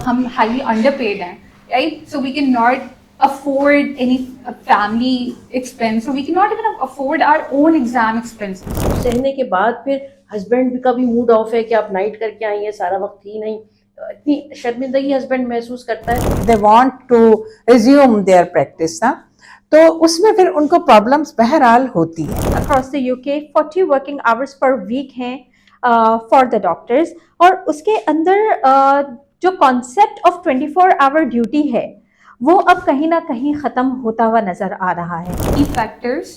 हम highly underpaid हैं, right? So we cannot afford any family expense, so we cannot even afford our own exam expenses. सहने के बाद फिर husband का भी मूड ऑफ है कि आप नाइट करके आई हैं, सारा वक्त थी नहीं, इतनी शर्मिंदगी हस्बैंड महसूस करता है। They want to resume their practice ना, तो उसमें फिर उनको प्रॉब्लम्स बहरहाल होती है। Across the UK 40 working hours per week हैं फॉर द डॉक्टर्स, और उसके अंदर जो कॉन्सेप्ट ऑफ 24 आवर ड्यूटी है वो अब कहीं ना कहीं ख़त्म होता हुआ नज़र आ रहा है। Key factors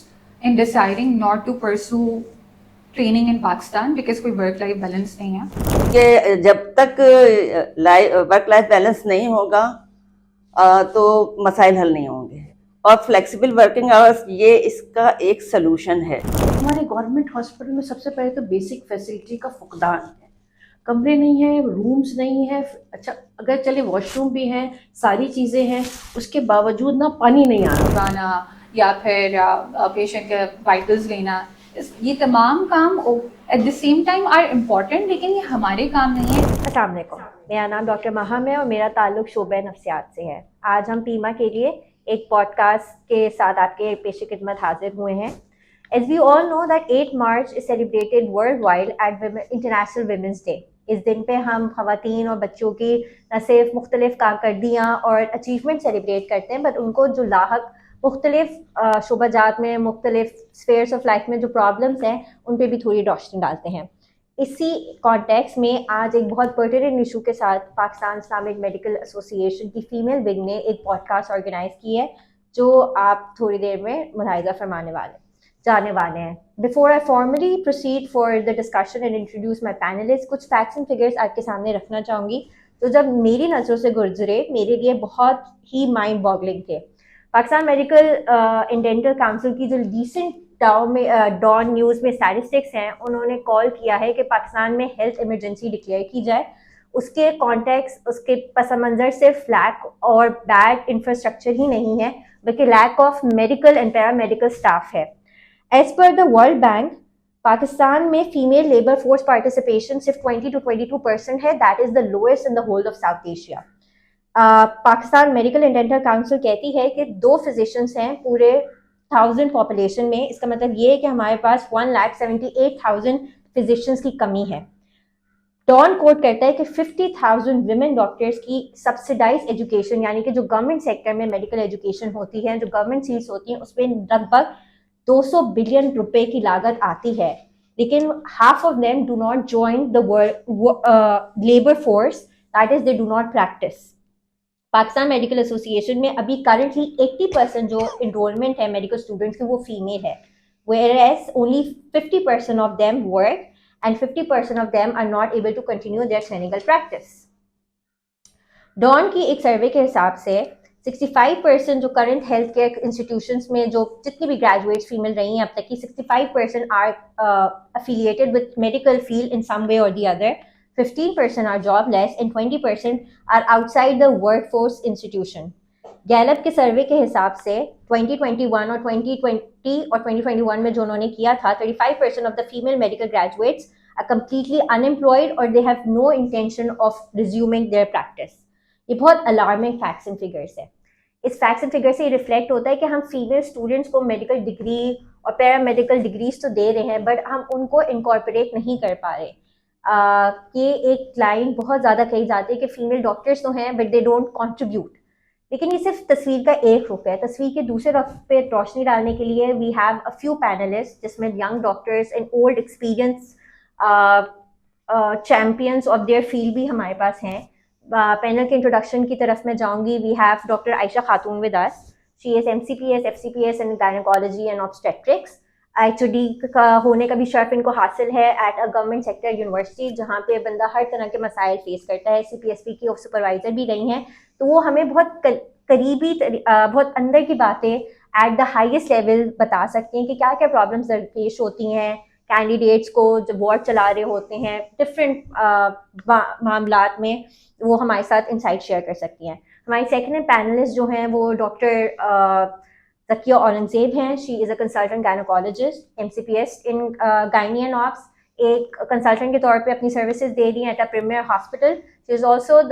in deciding not to pursue training in Pakistan because कोई work life balance नहीं है। कि जब तक वर्क लाइफ बैलेंस नहीं होगा तो मसाइल हल नहीं होंगे, और फ्लेक्सिबल वर्किंग आवर्स ये इसका एक सलूशन है। हमारे गवर्नमेंट हॉस्पिटल में सबसे पहले तो बेसिक फैसिलिटी का फुकदान है, कमरे नहीं है, रूम्स नहीं है, अच्छा अगर चले वॉशरूम भी हैं, सारी चीज़ें हैं, उसके बावजूद ना पानी नहीं आ रहा। उगाना या फिर पेशेंट के वाइटल्स लेना, ये तमाम काम at the same time are important, लेकिन ये हमारे काम नहीं है। अस्सलाम वालेकुम, मेरा नाम डॉक्टर महम है और मेरा ताल्लुक़ शोबे नफ्सियात से है। आज हम पीमा के लिए एक पॉडकास्ट के साथ आपके पेश खिदमत हाजिर हुए हैं। As we all know that 8 March is celebrated worldwide at International Women's Day. इस दिन पे हम ख़वातीन और बच्चों की न सिर्फ मुख्तलिफ़ कारकर्दियाँ और अचीवमेंट सेलिब्रेट करते हैं, बट उनको जो लाहक मुख्तलिफ़ शोबाजात में, मुख्तलिफ़ स्फेयर्स ऑफ लाइफ में जो प्रॉब्लम्स हैं उन पर भी थोड़ी रोशनी डालते हैं। इसी कॉन्टेक्स्ट में आज एक बहुत पर्टिनेंट इशू के साथ पाकिस्तान इस्लामिक मेडिकल एसोसिएशन की फ़ीमेल विंग ने एक पॉडकास्ट ऑर्गेनाइज़ की है, जो आप थोड़ी देर में मुलाहिज़ा फरमाने जाने वाले हैं। Before I formally proceed for the discussion and introduce my panelist, कुछ फैक्ट्स एंड फिगर्स आपके सामने रखना चाहूँगी तो जब मेरी नज़रों से गुजरे मेरे लिए बहुत ही माइंड बॉगलिंग थे। Pakistan medical and dental council की जो रिसेंट डॉन न्यूज़ में स्टैटिस्टिक्स हैं, उन्होंने कॉल किया है कि पाकिस्तान में हेल्थ इमरजेंसी डिक्लेयर की जाए। उसके कॉन्टेक्स्ट, उसके पस मंज़र सिर्फ लैक और बैड इंफ्रास्ट्रक्चर ही नहीं है, बल्कि lack of medical and paramedical staff है। As per the World Bank, Pakistan में फीमेल लेबर फोर्स पार्टिसिपेशन सिर्फ 20 to 22% है। That is the lowest in the whole of South Asia. Pakistan medical and dental council कहती है कि 2 फिजिशियंस हैं पूरे 1000 population में। इसका मतलब ये है कि हमारे पास 1,78,000 फिजिशियंस की कमी है। डॉन कोट करता है कि 50,000 विमेन डॉक्टर्स की सब्सिडाइज एजुकेशन, यानी कि जो गवर्नमेंट सेक्टर में मेडिकल एजुकेशन होती है, जो गवर्नमेंट सीट्स होती हैं, उस पर लगभग 200 बिलियन रुपए की लागत आती है, लेकिन half of them do not join the labour force, that is they do not practice. Pakistan medical association में अभी करंटली 80% जो इनरोलमेंट है मेडिकल स्टूडेंट्स की वो फीमेल है, whereas only 50% of them work and 50% of them are not able to continue their clinical practice. Dawn की एक सर्वे के हिसाब से 65% जो करंट हेल्थ केयर इंस्टीट्यूशंस में जो जितनी भी ग्रेजुएट्स फीमेल रही हैं अब तक की, 65% are affiliated with medical field in some way or the other, 15% are jobless and 20% are outside the workforce institution. Gallup के सर्वे के हिसाब से 2021 और 2020 और 2021 में जो उन्होंने किया था, 35% of the female medical graduates are completely unemployed or they have no intention of resuming their practice. ये बहुत अलार्मिंग फैक्ट्स एंड फिगर्स है। इस फैक्ट्स एंड फिगर से ये रिफ्लेक्ट होता है कि हम फीमेल स्टूडेंट्स को मेडिकल डिग्री और पैरामेडिकल डिग्रीज तो दे रहे हैं, बट हम उनको इनकॉर्पोरेट नहीं कर पा रहे। ये एक लाइन बहुत ज़्यादा कही जाती है कि फीमेल डॉक्टर्स तो हैं बट दे डोंट कॉन्ट्रीब्यूट, लेकिन ये सिर्फ तस्वीर का एक रुख है। तस्वीर के दूसरे रुख पे रोशनी डालने के लिए we have a few panelists, जिसमें young doctors and old experience champions of their field भी हमारे पास हैं। पैनल के इंट्रोडक्शन की तरफ मैं जाऊंगी। We have doctor Ayesha Khatoon with us. She is MCPS, FCPS in gynaecology and obstetrics. HOD का होने का भी शर्फ इनको हासिल है at a government sector university, जहाँ पे बंदा हर तरह के मसाइल फेस करता है। CPSP की सुपरवाइज़र भी रही हैं, तो वो हमें बहुत करीबी बहुत अंदर की बातें एट द हाईएस्ट लेवल बता सकती हैं कि क्या क्या प्रॉब्लम्स पेश होती हैं कैंडिडेट्स को जब वार्ड चला रहे होते हैं डिफरेंट मामलात में। वो हमारे साथ इंसाइट शेयर कर सकती हैं। हमारी सेकंड पैनलिस्ट जो हैं वो डॉक्टर ज़किया औरंगज़ेब हैं। She is a consultant gynaecologist, MCPS in gynae and obs. एक कंसल्टेंट के तौर पे अपनी सर्विसेज दे रही हैं at a premier hospital She is also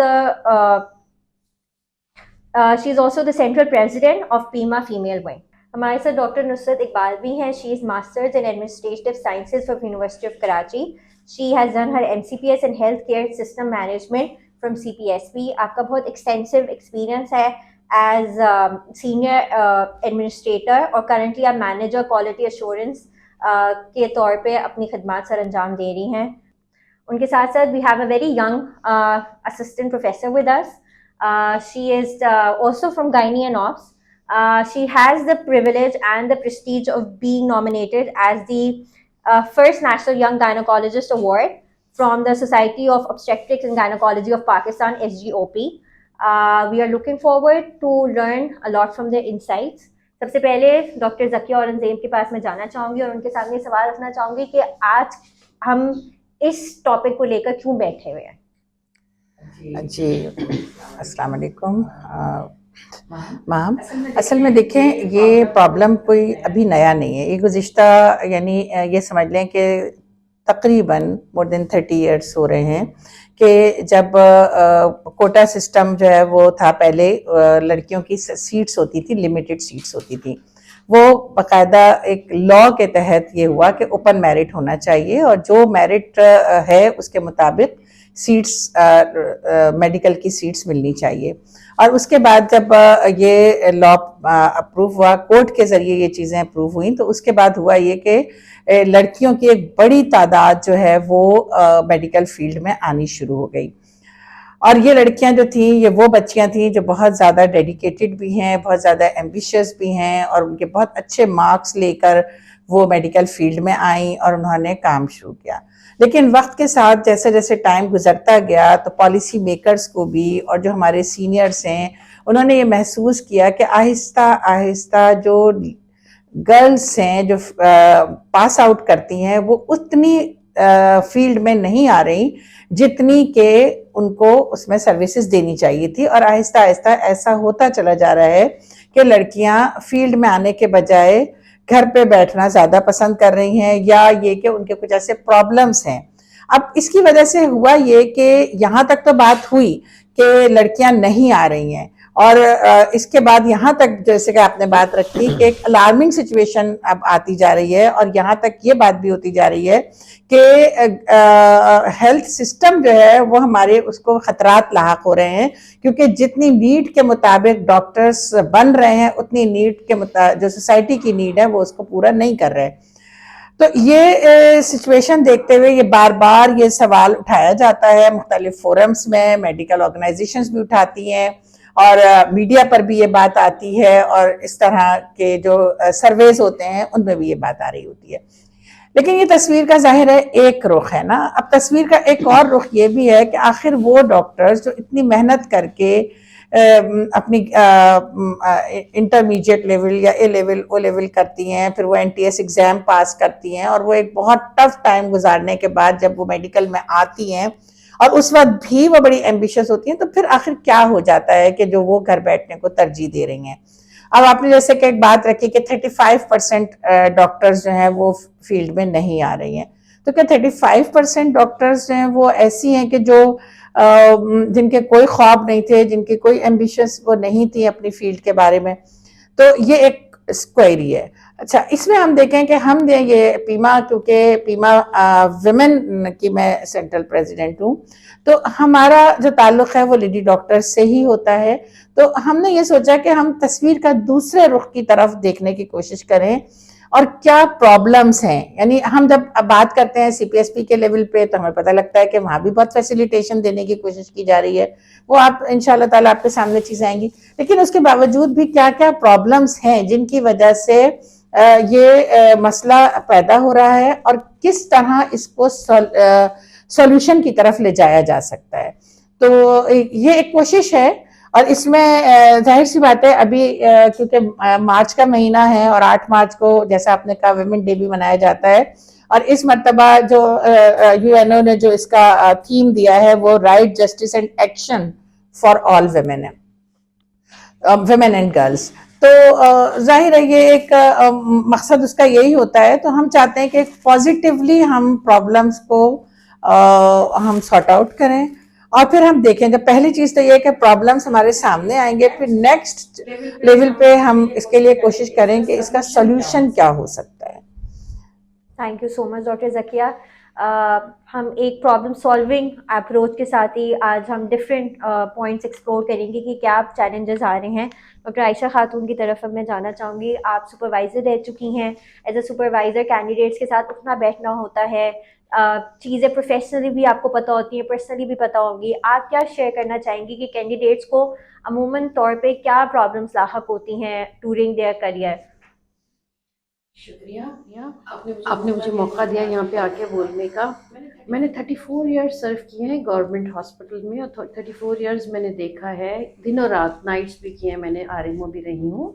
the central president of PIMA Female Wing. हमारे साथ डॉक्टर नुसरत इकबाल भी हैं. She is masters in administrative sciences from university of Karachi. She has done her MCPS in health care system management from CPSB. आपका बहुत extensive experience है as senior administrator और currently आप manager quality assurance के तौर पे अपनी खदमात सर अंजाम दे रही हैं. उनके साथ साथ we have a very young assistant professor with us. She is also from Gynae and Obs. She has the privilege and the prestige of being nominated as the first National Young Gynecologist Award from the Society of Obstetrics and Gynecology of Pakistan, SGOP. We are looking forward to learn a lot from their insights. सबसे पहले doctor Zakia Aurangzeb के पास मैं जाना चाहूँगी और उनके सामने सवाल रखना चाहूँगी कि आज हम इस टॉपिक को लेकर क्यों बैठे हुए हैं. जी अस्सलाम वालेकुम मैम. असल में देखें, ये प्रॉब्लम कोई अभी नया नहीं है. ये गुज़िश्ता यानी ये समझ लें कि तकरीबन मोर देन 30 इयर्स हो रहे हैं कि जब कोटा सिस्टम जो है वो था पहले, लड़कियों की सीट्स होती थी, लिमिटेड सीट्स होती थी. वो बाकायदा एक लॉ के तहत ये हुआ कि ओपन मेरिट होना चाहिए और जो मेरिट है उसके मुताबिक सीट्स मेडिकल की सीट्स मिलनी चाहिए. और उसके बाद जब ये लॉ अप्रूव हुआ, कोर्ट के ज़रिए ये चीज़ें अप्रूव हुई, तो उसके बाद हुआ ये कि लड़कियों की एक बड़ी तादाद जो है वो मेडिकल फील्ड में आनी शुरू हो गई. और ये लड़कियां जो थी, ये वो बच्चियां थी जो बहुत ज़्यादा डेडिकेटेड भी हैं, बहुत ज़्यादा एम्बिशियस भी हैं और उनके बहुत अच्छे मार्क्स लेकर वो मेडिकल फील्ड में आई और उन्होंने काम शुरू किया. लेकिन वक्त के साथ जैसे जैसे टाइम गुजरता गया तो पॉलिसी मेकर्स को भी और जो हमारे सीनियर्स हैं उन्होंने ये महसूस किया कि आहिस्ता आहिस्ता जो गर्ल्स हैं जो पास आउट करती हैं वो उतनी फील्ड में नहीं आ रही जितनी के उनको उसमें सर्विसेज देनी चाहिए थी. और आहिस्ता आहिस्ता ऐसा होता चला जा रहा है कि लड़कियां फील्ड में आने के बजाय घर पे बैठना ज़्यादा पसंद कर रही हैं, या ये कि उनके कुछ ऐसे प्रॉब्लम्स हैं. अब इसकी वजह से हुआ ये कि यहाँ तक तो बात हुई कि लड़कियां नहीं आ रही हैं और इसके बाद यहाँ तक जैसे कि आपने बात रखी कि एक अलार्मिंग सिचुएशन अब आती जा रही है और यहाँ तक ये बात भी होती जा रही है कि हेल्थ सिस्टम जो है वो हमारे उसको खतरात लाहक हो रहे हैं, क्योंकि जितनी नीड के मुताबिक डॉक्टर्स बन रहे हैं उतनी नीड के जो सोसाइटी की नीड है वो उसको पूरा नहीं कर रहे. तो ये सिचुएशन देखते हुए ये बार बार ये सवाल उठाया जाता है मुख्तलिफ फोरम्स में, मेडिकल ऑर्गेनाइजेशंस भी उठाती हैं और मीडिया पर भी ये बात आती है और इस तरह के जो सर्वेज होते हैं उनमें भी ये बात आ रही होती है. लेकिन ये तस्वीर का जाहिर है एक रुख है ना. अब तस्वीर का एक और रुख ये भी है कि आखिर वो डॉक्टर्स जो इतनी मेहनत करके अपनी इंटरमीडिएट लेवल या ए लेवल ओ लेवल करती हैं, फिर वो NTS एग्ज़ाम पास करती हैं और वो एक बहुत टफ टाइम गुजारने के बाद जब वो मेडिकल में आती हैं और उस वक्त भी वो बड़ी एम्बिशियस होती हैं, तो फिर आखिर क्या हो जाता है कि जो वो घर बैठने को तरजीह दे रही हैं. अब आपने जैसे कि एक बात रखी कि 35% डॉक्टर्स जो हैं वो फील्ड में नहीं आ रही हैं, तो क्या 35% डॉक्टर्स जो हैं वो ऐसी हैं कि जो जिनके कोई ख्वाब नहीं थे, जिनकी कोई एम्बिशंस वो नहीं थी अपनी फील्ड के बारे में? तो ये एक क्वेरी है. अच्छा, इसमें हम देखें कि हम दें ये पीमा, क्योंकि पीमा विमेन की मैं सेंट्रल प्रेसिडेंट हूँ, तो हमारा जो ताल्लुक़ है वो लेडी डॉक्टर से ही होता है. तो हमने ये सोचा कि हम तस्वीर का दूसरे रुख की तरफ देखने की कोशिश करें और क्या प्रॉब्लम्स हैं. यानी हम जब बात करते हैं CPSP के लेवल पे तो हमें पता लगता है कि वहाँ भी बहुत फैसिलिटेशन देने की कोशिश की जा रही है, वो आप इंशाल्लाह ताला आपके सामने चीज़ें आएंगी. लेकिन उसके बावजूद भी क्या क्या प्रॉब्लम्स हैं जिनकी वजह से ये मसला पैदा हो रहा है और किस तरह इसको सॉल्यूशन की तरफ ले जाया जा सकता है. तो ये एक कोशिश है और इसमें जाहिर सी बात है अभी क्योंकि मार्च का महीना है और 8 मार्च को जैसा आपने कहा विमेन डे भी मनाया जाता है और इस मर्तबा जो UNO ने जो इसका थीम दिया है वो right, justice and action for all women and girls. तो जाहिर है ये एक मकसद उसका यही होता है. तो हम चाहते हैं कि पॉजिटिवली हम प्रॉब्लम्स को हम सॉर्ट आउट करें और फिर हम देखें, जब पहली चीज तो ये है कि प्रॉब्लम्स हमारे सामने आएंगे, फिर नेक्स्ट लेवल पे हम इसके लिए कोशिश करें कि इसका सोल्यूशन क्या हो सकता है। Thank you so much doctor Zakia. हम एक प्रॉब्लम सॉल्विंग अप्रोच के साथ ही आज हम डिफरेंट पॉइंट्स एक्सप्लोर करेंगे कि क्या चैलेंजेस आ रहे हैं। डॉक्टर आयशा खातून की तरफ अब मैं जाना चाहूँगी। आप सुपरवाइज़र रह चुकी हैं। एज अ सुपरवाइज़र कैंडिडेट्स के साथ उठना बैठना होता है, चीज़ें प्रोफेशनली भी आपको पता होती हैं, पर्सनली भी पता होंगी। आप क्या शेयर करना चाहेंगी कि कैंडिडेट्स को अमूमन तौर पे क्या प्रॉब्लम्स लाहक होती हैं डूरिंग देयर करियर? शुक्रिया आपने मुझे मौका दिया यहाँ पे आके बोलने का। मैंने 34 इयर्स सर्व किए हैं गवर्नमेंट हॉस्पिटल में, और 34 इयर्स मैंने देखा है, दिन और रात नाइट्स भी किए हैं मैंने, आरएमओ भी रही हूँ।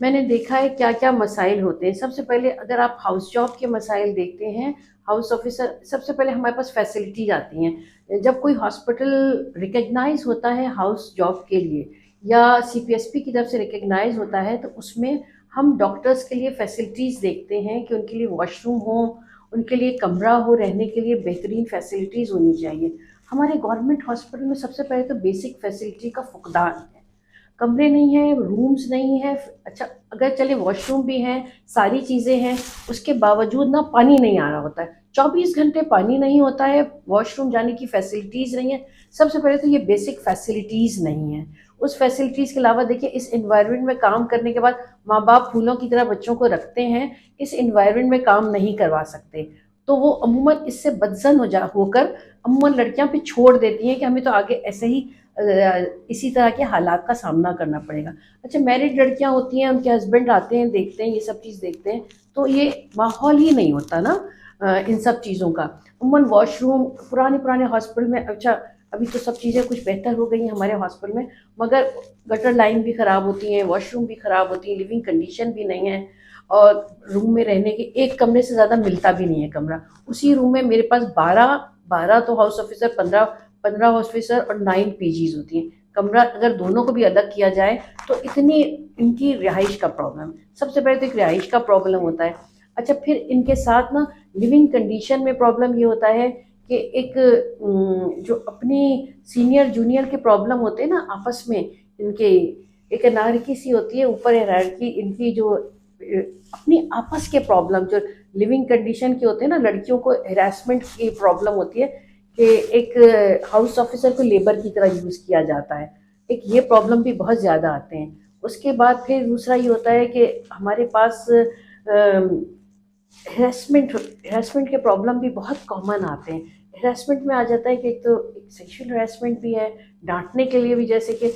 मैंने देखा है क्या क्या मसाइल होते हैं। सबसे पहले अगर आप हाउस जॉब के मसाइल देखते हैं, हाउस ऑफिसर, सबसे पहले हमारे पास फैसिलिटीज आती हैं। जब कोई हॉस्पिटल रिकग्नाइज होता है हाउस जॉब के लिए या सीपीएसपी की तरफ से रिकग्नाइज होता है, तो उसमें हम डॉक्टर्स के लिए फैसिलिटीज़ देखते हैं कि उनके लिए वॉशरूम हो, उनके लिए कमरा हो, रहने के लिए बेहतरीन फैसिलिटीज़ होनी चाहिए। हमारे गवर्नमेंट हॉस्पिटल में सबसे पहले तो बेसिक फैसिलिटी का फुकदान है। कमरे नहीं है, रूम्स नहीं है, अच्छा अगर चले वॉशरूम भी हैं, सारी चीज़ें हैं, उसके बावजूद ना पानी नहीं आ रहा होता है। 24 घंटे पानी नहीं होता है, वॉशरूम जाने की फैसिलिटीज़ नहीं है। सबसे पहले तो ये बेसिक फैसिलिटीज़ नहीं है। उस फैसिलिटीज़ के अलावा देखिए, इस इन्वायरमेंट में काम करने के बाद माँ बाप फूलों की तरह बच्चों को रखते हैं, इस इन्वायरमेंट में काम नहीं करवा सकते, तो वो अमूमन इससे बदजन होकर अमूमन लड़कियां भी छोड़ देती हैं कि हमें तो आगे ऐसे ही इसी तरह के हालात का सामना करना पड़ेगा। अच्छा, मैरिड लड़कियां होती हैं, उनके हस्बैंड आते हैं, देखते हैं, ये सब चीज़ देखते हैं, तो ये माहौल ही नहीं होता ना इन सब चीज़ों का। अमूमन वॉशरूम पुराने हॉस्पिटल में, अच्छा अभी तो सब चीज़ें कुछ बेहतर हो गई हैं हमारे हॉस्पिटल में, मगर गटर लाइन भी ख़राब होती हैं, वॉशरूम भी ख़राब होती हैं, लिविंग कंडीशन भी नहीं है, और रूम में रहने के एक कमरे से ज़्यादा मिलता भी नहीं है कमरा। उसी रूम में मेरे पास 12 तो हाउस ऑफिसर, 15 ऑफिसर और 9 पीजीज होती हैं। कमरा अगर दोनों को भी अलग किया जाए तो इतनी इनकी रिहाइश का प्रॉब्लम, सबसे पहले तो एक रिहाइश का प्रॉब्लम होता है। अच्छा, फिर इनके साथ ना लिविंग कंडीशन में प्रॉब्लम ये होता है कि एक जो अपनी सीनियर जूनियर के प्रॉब्लम होते हैं ना आपस में, इनके एक अनारकी सी होती है, ऊपर हायरार्की, इनकी जो अपनी आपस के प्रॉब्लम जो लिविंग कंडीशन के होते हैं ना, लड़कियों को हेरासमेंट की प्रॉब्लम होती है कि एक हाउस ऑफिसर को लेबर की तरह यूज़ किया जाता है। एक ये प्रॉब्लम भी बहुत ज़्यादा आते हैं। उसके बाद फिर दूसरा ये होता है कि हमारे पास हेरासमेंट के प्रॉब्लम भी बहुत कॉमन आते हैं। हेरासमेंट में आ जाता है कि एक तो एक सेक्शुअल हेरासमेंट भी है, डांटने के लिए भी, जैसे कि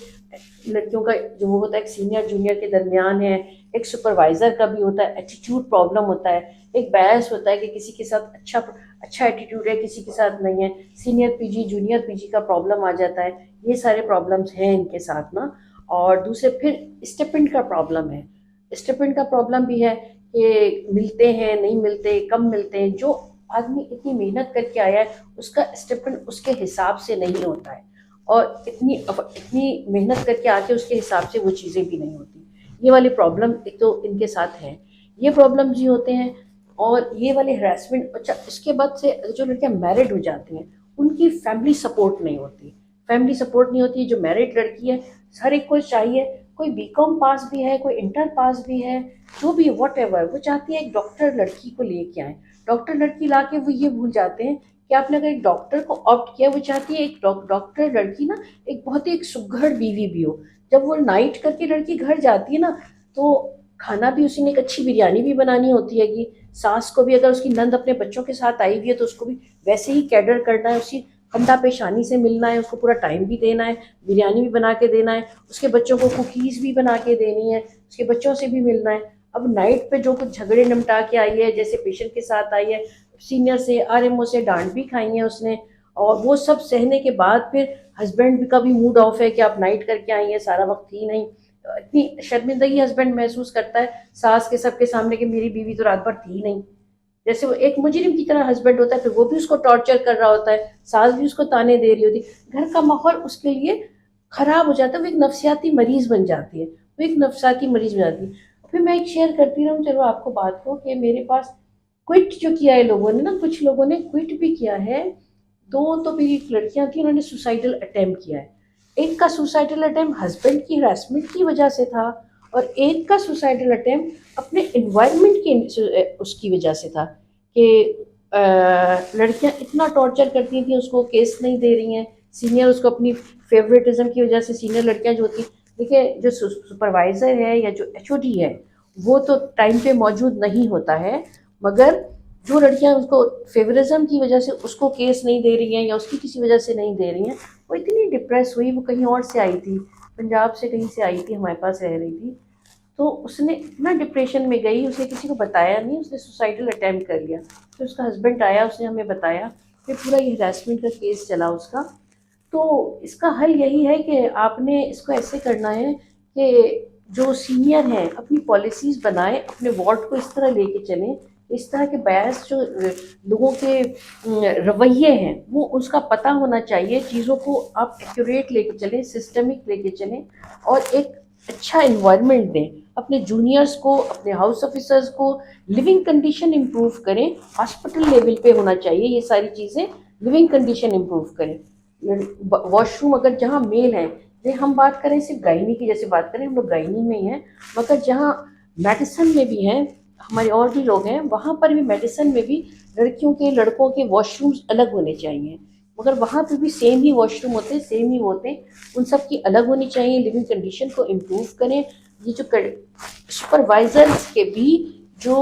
लड़कियों का जो वो होता है एक सीनियर जूनियर के दरमियान है, एक सुपरवाइज़र का भी होता है, एटीट्यूड प्रॉब्लम होता है, एक बायस होता है कि किसी के साथ अच्छा एटीट्यूड है, किसी के साथ नहीं है, सीनियर पीजी जूनियर पीजी का प्रॉब्लम आ जाता है। ये सारे प्रॉब्लम्स हैं इनके साथ ना। और दूसरे फिर स्टिपेंड का प्रॉब्लम है। स्टिपेंड का प्रॉब्लम भी है कि मिलते हैं, नहीं मिलते, कम मिलते हैं। जो आदमी इतनी मेहनत करके आया है उसका स्टिपेंड उसके हिसाब से नहीं होता है, और इतनी मेहनत करके आके उसके हिसाब से वो चीज़ें भी नहीं होती। ये वाली प्रॉब्लम एक तो इनके साथ है, ये प्रॉब्लम जी होते हैं। और ये वाले हरासमेंट, अच्छा इसके बाद से जो लड़कियां मैरिड हो जाती हैं उनकी फैमिली सपोर्ट नहीं होती। जो मैरिड लड़की है, हर एक को चाहिए, कोई बीकॉम पास भी है, कोई इंटर पास भी है, जो भी वट एवर, वो चाहती है एक डॉक्टर लड़की को लेके आए। डॉक्टर लड़की ला के वो ये भूल जाते हैं कि आपने अगर एक डॉक्टर को ऑप्ट किया, वो चाहती है एक डॉक्टर लड़की ना एक बहुत ही एक सुघड़ बीवी भी हो। जब वो नाइट करके लड़की घर जाती है ना, तो खाना भी उसी ने एक अच्छी बिरयानी भी बनानी होती है कि सास को भी, अगर उसकी नंद अपने बच्चों के साथ आई हुई है तो उसको भी वैसे ही कैडर करना है, उसकी खंदा पेशानी से मिलना है, उसको पूरा टाइम भी देना है, बिरयानी भी बना के देना है, उसके बच्चों को कुकीज़ भी बना के देनी है, उसके बच्चों से भी मिलना है। अब नाइट पे जो कुछ झगड़े निपटा के आई है, जैसे पेशेंट के साथ आई है, सीनियर से आरएमओ से डांट भी खाई है उसने, और वो सब सहने के बाद फिर हस्बैंड का भी मूड ऑफ है कि आप नाइट करके आई हैं, सारा वक्त थी नहीं। इतनी शर्मिंदगी हस्बैंड महसूस करता है सास के सबके सामने कि मेरी बीवी तो रात भर थी नहीं। जैसे वो एक मुजरिम की तरह हस्बैंड होता है, फिर वो भी उसको टॉर्चर कर रहा होता है, सास भी उसको ताने दे रही होती, घर का माहौल उसके लिए खराब हो जाता है। वो एक नफसियाती मरीज बन जाती है, फिर मैं एक शेयर करती रहूँ, चलो आपको बात को, कि मेरे पास क्विट जो किया है लोगों ने ना, कुछ लोगों ने क्विट भी किया है दो तो मेरी लड़कियां थी, उन्होंने सुसाइडल अटेम्प्ट किया है। एक का सुसाइडल अटेम्प्ट हस्बैंड की हरासमेंट की वजह से था, और एक का सुसाइडल अटेम्प्ट अपने इन्वायरमेंट की उसकी वजह से था कि लड़कियां इतना टॉर्चर करती थी उसको, केस नहीं दे रही हैं, सीनियर उसको अपनी फेवरेटिज्म की वजह से, सीनियर लड़कियां जो होती, देखिए जो सुपरवाइज़र है या जो एचओडी है वो तो टाइम पे मौजूद नहीं होता है, मगर जो लड़कियां उसको फेवरिज्म की वजह से उसको केस नहीं दे रही हैं या उसकी किसी वजह से नहीं दे रही हैं, वो इतनी डिप्रेस हुई, वो कहीं और से आई थी, पंजाब से कहीं से आई थी, हमारे पास रह रही थी, तो उसने इतना डिप्रेशन में गई, उसने किसी को बताया नहीं, उसने सुसाइडल अटेम्प्ट कर लिया। फिर उसका हस्बैंड आया, उसने हमें बताया, फिर पूरा ये हरासमेंट का केस चला उसका। तो इसका हल यही है कि आपने इसको ऐसे करना है कि जो सीनियर हैं अपनी पॉलिसीज़ बनाएं, अपने वार्ड को इस तरह लेके चलें, इस तरह के बयास जो लोगों के रवैये हैं वो उसका पता होना चाहिए, चीज़ों को आप एक्यूरेट लेके चलें, सिस्टमिक लेके चलें, और एक अच्छा इन्वायरमेंट दें अपने जूनियर्स को, अपने हाउस ऑफिसर्स को, लिविंग कंडीशन इम्प्रूव करें, हॉस्पिटल लेवल पे होना चाहिए ये सारी चीज़ें, लिविंग कंडीशन इम्प्रूव करें। वॉशरूम अगर जहाँ मेल है, जैसे हम बात करें सिर्फ गायनी की, जैसे बात करें हम लोग गायनी में ही हैं, मगर जहाँ मेडिसिन में भी हैं, हमारे और भी लोग हैं, वहाँ पर भी मेडिसिन में भी लड़कियों के लड़कों के वॉशरूम्स अलग होने चाहिए, मगर वहाँ पर भी सेम ही वॉशरूम होते हैं, सेम ही होते हैं, उन सब की अलग होनी चाहिए। लिविंग कंडीशन को इम्प्रूव करें। ये जो सुपरवाइजर्स के भी जो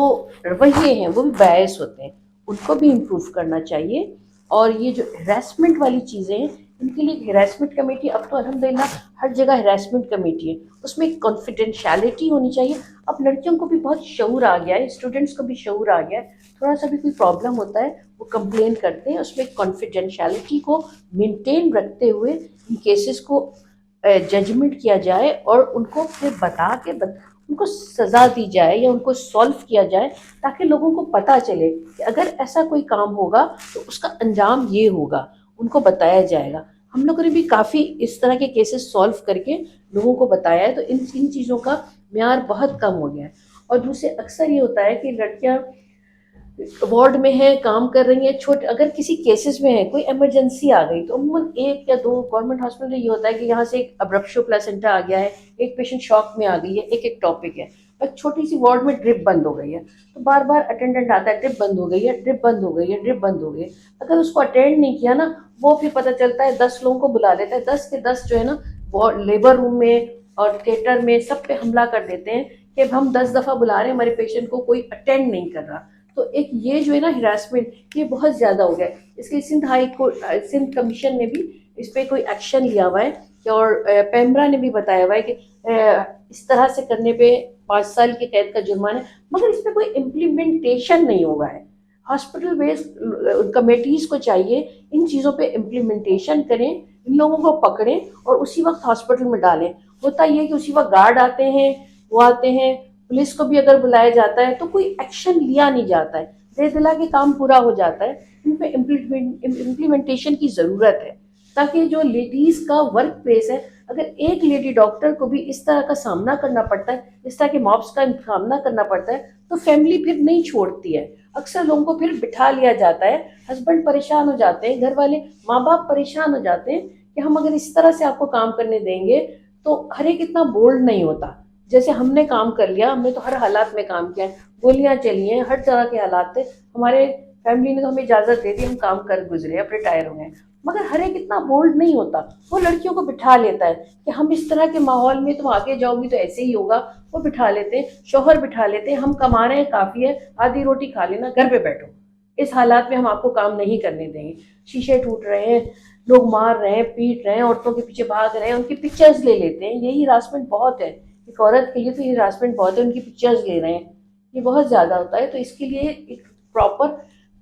रवैये हैं वो भी बायस होते हैं, उनको भी इम्प्रूव करना चाहिए। और ये जो हरासमेंट वाली चीज़ें हैं, इनके लिए हरासमेंट कमेटी, अब तो अल्हम्दुलिल्लाह हर जगह हरासमेंट कमेटी है, उसमें कॉन्फिडेंशियलिटी होनी चाहिए। अब लड़कियों को भी बहुत शऊर आ गया है, स्टूडेंट्स को भी शऊर आ गया है, थोड़ा सा भी कोई प्रॉब्लम होता है वो कंप्लेन करते हैं, उसमें कॉन्फिडेंशियलिटी को मेंटेन रखते हुए इन केसेस को जजमेंट किया जाए, और उनको फिर उनको सज़ा दी जाए या उनको सॉल्व किया जाए, ताकि लोगों को पता चले कि अगर ऐसा कोई काम होगा तो उसका अंजाम ये होगा, उनको बताया जाएगा। हम लोगों ने भी काफ़ी इस तरह के केसेस सॉल्व करके लोगों को बताया है, तो इन चीज़ों का म्यार बहुत कम हो गया है। और दूसरे अक्सर ये होता है कि लड़कियां वार्ड में है, काम कर रही है, छोटे अगर किसी केसेस में है, कोई इमरजेंसी आ गई, तो अमूमन एक या दो, गवर्नमेंट हॉस्पिटल में ये होता है कि यहाँ से एक अब्रप्शो प्लेसेंटा आ गया है, एक पेशेंट शॉक में आ गई है, एक एक टॉपिक है, एक छोटी सी वार्ड में ड्रिप बंद हो गई है, तो बार बार अटेंडेंट आता है, ड्रिप बंद हो गई है, ड्रिप बंद हो गई है, ड्रिप बंद हो गई है। अगर उसको अटेंड नहीं किया ना, वो फिर पता चलता है 10 लोगों को बुला लेता है, 10 के 10 जो है ना वो लेबर रूम में और थिएटर में सब पे हमला कर देते हैं कि अब हम 10 दफ़ा बुला रहे हैं, हमारे पेशेंट को कोई अटेंड नहीं कर रहा। तो एक ये जो है ना हरासमेंट, ये बहुत ज़्यादा हो गया है। इसके Sindh high court, Sindh commission ने भी इस पर कोई एक्शन लिया हुआ है, और पेमरा ने भी बताया हुआ है कि इस तरह से करने पे 5 साल की कैद का जुर्माना है, मगर इस पर कोई इम्प्लीमेंटेशन नहीं हुआ है। हॉस्पिटल बेस्ड कमेटीज़ को चाहिए इन चीज़ों पे इम्प्लीमेंटेशन करें, इन लोगों को पकड़ें और उसी वक्त हॉस्पिटल में डालें। होता ये है कि उसी वक्त गार्ड आते हैं, वो आते हैं, पुलिस को भी अगर बुलाया जाता है तो कोई एक्शन लिया नहीं जाता है, दे दिला के काम पूरा हो जाता है। इन पे इम्प्लीमेंटेशन की ज़रूरत है, ताकि जो लेडीज़ का वर्क प्लेस है, अगर एक लेडी डॉक्टर को भी इस तरह का सामना करना पड़ता है, इस तरह के मॉब्स का सामना करना पड़ता है, तो फैमिली फिर नहीं छोड़ती है। अक्सर लोगों को फिर बिठा लिया जाता है, हस्बैंड परेशान हो जाते हैं, घर वाले माँ बाप परेशान हो जाते हैं कि हम अगर इस तरह से आपको काम करने देंगे, तो हर एक इतना बोल्ड नहीं होता। जैसे हमने काम कर लिया, हमने तो हर हालात में काम किया है, गोलियां चली हैं, हर तरह के हालात थे, हमारे फैमिली ने तो हमें इजाज़त दे दी, हम काम कर गुजरे, अब रिटायर हो गए। मगर हर एक इतना बोल्ड नहीं होता, वो लड़कियों को बिठा लेता है कि हम इस तरह के माहौल में तुम आगे जाओगी तो ऐसे ही होगा, वो बिठा लेते हैं, शौहर बिठा लेते हैं, हम कमा रहे हैं काफ़ी है, आधी रोटी खा लेना, घर पे बैठो, इस हालात में हम आपको काम नहीं करने देंगे। शीशे टूट रहे हैं, लोग मार रहे हैं, पीट रहे हैं, औरतों के पीछे भाग रहे हैं, उनकी पिक्चर्स ले लेते हैं, यही हरासमेंट बहुत है, एक औरत के लिए तो ये हरासमेंट बहुत है, उनकी पिक्चर्स ले रहे हैं, ये बहुत ज़्यादा होता है। तो इसके लिए एक प्रॉपर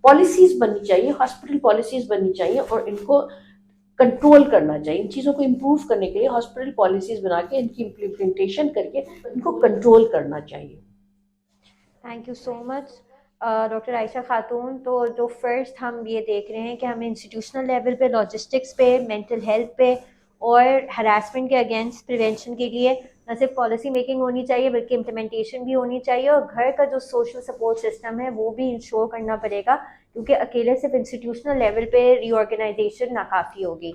पॉलिसीज़ बननी चाहिए, हॉस्पिटल पॉलिसीज़ बननी चाहिए, और इनको कंट्रोल करना चाहिए। इन चीज़ों को इम्प्रूव करने के लिए हॉस्पिटल पॉलिसीज़ बना के इनकी इम्प्लीमेंटेशन करके इनको कंट्रोल करना चाहिए। Thank you so much doctor Ayesha खातून। तो जो फर्स्ट हम ये देख रहे हैं कि हमें इंस्टीट्यूशनल लेवल पे, लॉजिस्टिक्स पे, मेंटल हेल्थ पे और हरासमेंट के अगेंस्ट प्रिवेंशन के लिए न सिर्फ पॉलिसी मेकिंग होनी चाहिए बल्कि इम्प्लीमेंटेशन भी होनी चाहिए, और घर का जो सोशल सपोर्ट सिस्टम है वो भी इंश्योर करना पड़ेगा, क्योंकि अकेले सिर्फ इंस्टीट्यूशनल लेवल पे रीऑर्गेनाइजेशन नाकाफ़ी होगी।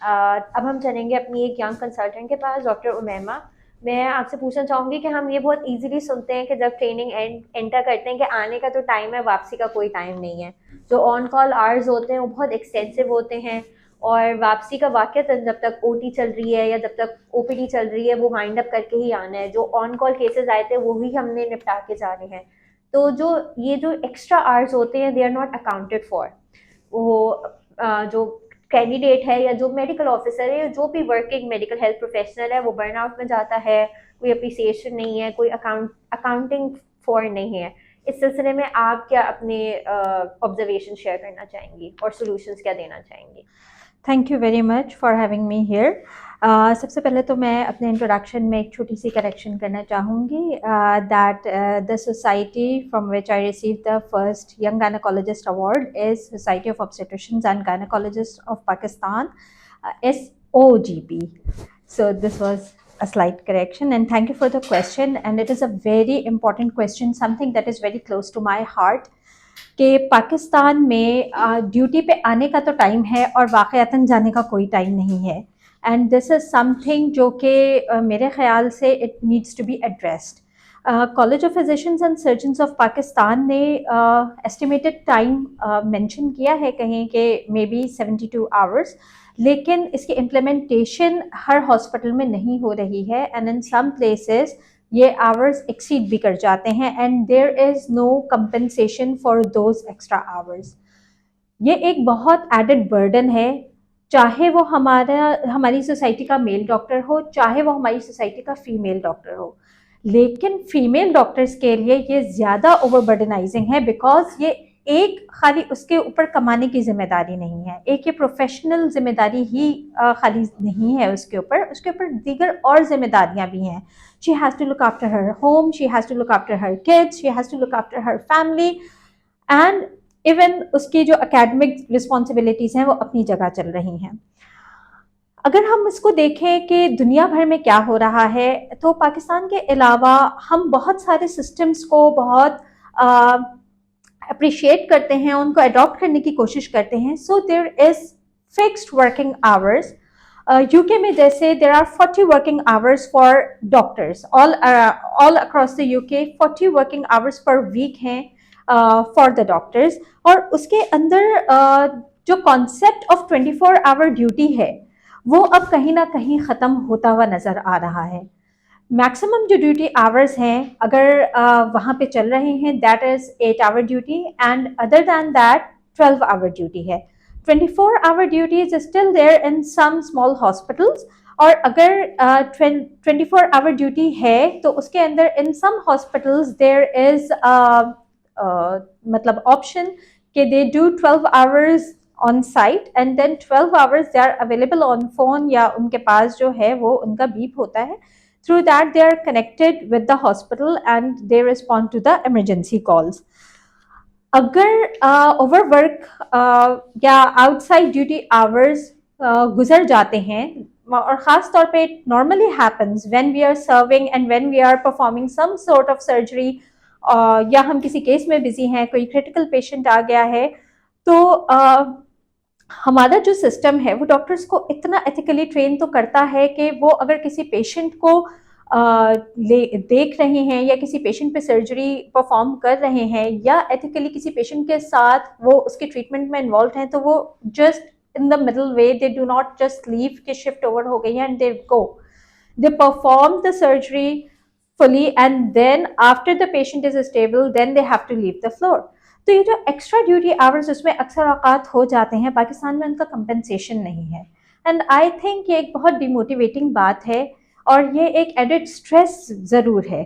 अब हम चलेंगे अपनी एक यंग कंसल्टेंट के पास, डॉक्टर उमैमा। मैं आपसे पूछना चाहूँगी कि हम ये बहुत इजीली सुनते हैं कि जब ट्रेनिंग एंटर करते हैं कि आने का तो टाइम है, वापसी का कोई टाइम नहीं है। जो ऑन कॉल आवर्स होते हैं वो बहुत एक्सटेंसिव होते हैं, और वापसी का वाक़या जब तक ओटी चल रही है या जब तक ओपीडी चल रही है वो वाइंड अप करके ही आना है। जो ऑन कॉल केसेस आए थे वो ही हमने निपटा के जाने हैं। तो जो ये जो एक्स्ट्रा आवर्स होते हैं they are not accounted for. वो जो कैंडिडेट है या जो मेडिकल ऑफिसर है या जो भी वर्किंग मेडिकल हेल्थ प्रोफेशनल है वो बर्नआउट में जाता है, कोई अप्रिसिएशन नहीं है, कोई अकाउंटिंग फॉर नहीं है। इस सिलसिले में आप क्या अपने ऑब्जर्वेशन शेयर करना चाहेंगी और सॉल्यूशंस क्या देना चाहेंगी? Thank you very much for having me here. सबसे पहले तो मैं अपने इंट्रोडक्शन में एक छोटी सी करेक्शन करना चाहूँगी that the society from which I receive the first young gynaecologist award is society of obstetricians and gynaecologist of Pakistan, SOGP. So this was a slight correction, and thank you for the question, and it is a very important question, something that is very close to my heart. कि पाकिस्तान में duty पे आने का तो time है और वाक़यातन जाने का कोई टाइम नहीं है, एंड दिस इज़ समथिंग जो कि मेरे ख़्याल से it needs to be addressed. College of physicians and surgeons of Pakistan ने एस्टिमेटेड टाइम मेंशन किया है कहीं कि मे बी 72 आवर्स, लेकिन इसकी इम्प्लीमेंटेशन हर हॉस्पिटल में नहीं हो रही है, एंड इन सम प्लेसेस ये आवर्स एक्सीड भी कर जाते हैं, and there is no compensation for those extra hours. ये एक बहुत एडेड बर्डन है, चाहे वो हमारी सोसाइटी का मेल डॉक्टर हो, चाहे वो हमारी सोसाइटी का फीमेल डॉक्टर हो। लेकिन फीमेल डॉक्टर्स के लिए ये ज़्यादा ओवरबर्डनाइजिंग है, बिकॉज ये एक खाली उसके ऊपर कमाने की जिम्मेदारी नहीं है, एक ये प्रोफेशनल जिम्मेदारी ही खाली नहीं है उसके ऊपर दीगर और जिम्मेदारियां भी हैं। She has to look after her home, she has to look after her kids, she has to look after her family, and even उसकी जो एकेडमिक रिस्पॉन्सिबिलिटीज़ हैं वो अपनी जगह चल रही हैं। अगर हम इसको देखें कि दुनिया भर में क्या हो रहा है, तो पाकिस्तान के अलावा हम बहुत सारे सिस्टम्स को बहुत अप्रिशिएट करते हैं, उनको अडॉप्ट करने की कोशिश करते हैं। So there is fixed working hours. UK में जैसे there are 40 working hours for doctors, all across the UK 40 working hours per week हैं फॉर द डॉक्टर्स। और उसके अंदर जो कॉन्सेप्ट ऑफ 24 आवर ड्यूटी है वो अब कहीं ना कहीं ख़त्म होता हुआ नज़र आ रहा है। मैक्सिमम जो ड्यूटी आवर्स हैं अगर वहाँ पे चल रहे हैं that is 8 hour duty, and other than that 12 hour duty है। 24 hour duty is still there in some small hospitals, और अगर 24 आवर ड्यूटी है तो उसके अंदर in some hospitals there is मतलब ऑप्शन कि they do 12 hours on site and then 12 hours they are available on phone, या उनके पास जो है वो उनका बीप होता है। Through that they are connected with the hospital and they respond to the emergency calls. अगर ओवरवर्क या आउटसाइड ड्यूटी आवर्स गुजर जाते हैं, और ख़ास तौर पे normally happens when we are serving and when we are performing some sort of surgery, या हम किसी केस में बिजी हैं, कोई क्रिटिकल पेशेंट आ गया है, तो हमारा जो सिस्टम है वो डॉक्टर्स को इतना एथिकली ट्रेन तो करता है कि वो अगर किसी पेशेंट को देख रहे हैं या किसी पेशेंट पे सर्जरी परफॉर्म कर रहे हैं या एथिकली किसी पेशेंट के साथ वो उसके ट्रीटमेंट में इन्वॉल्व हैं, तो वो just in the middle way they do not just leave कि शिफ्ट ओवर हो गई है and they go, they perform the surgery fully, and then after the patient is stable then they have to leave the floor. तो ये जो extra duty hours उसमें अक्सर औकात हो जाते हैं, पाकिस्तान में उनका कंपनसेशन नहीं है, एंड आई थिंक ये एक बहुत डिमोटिवेटिंग बात है और ये एक एडेड स्ट्रेस ज़रूर है।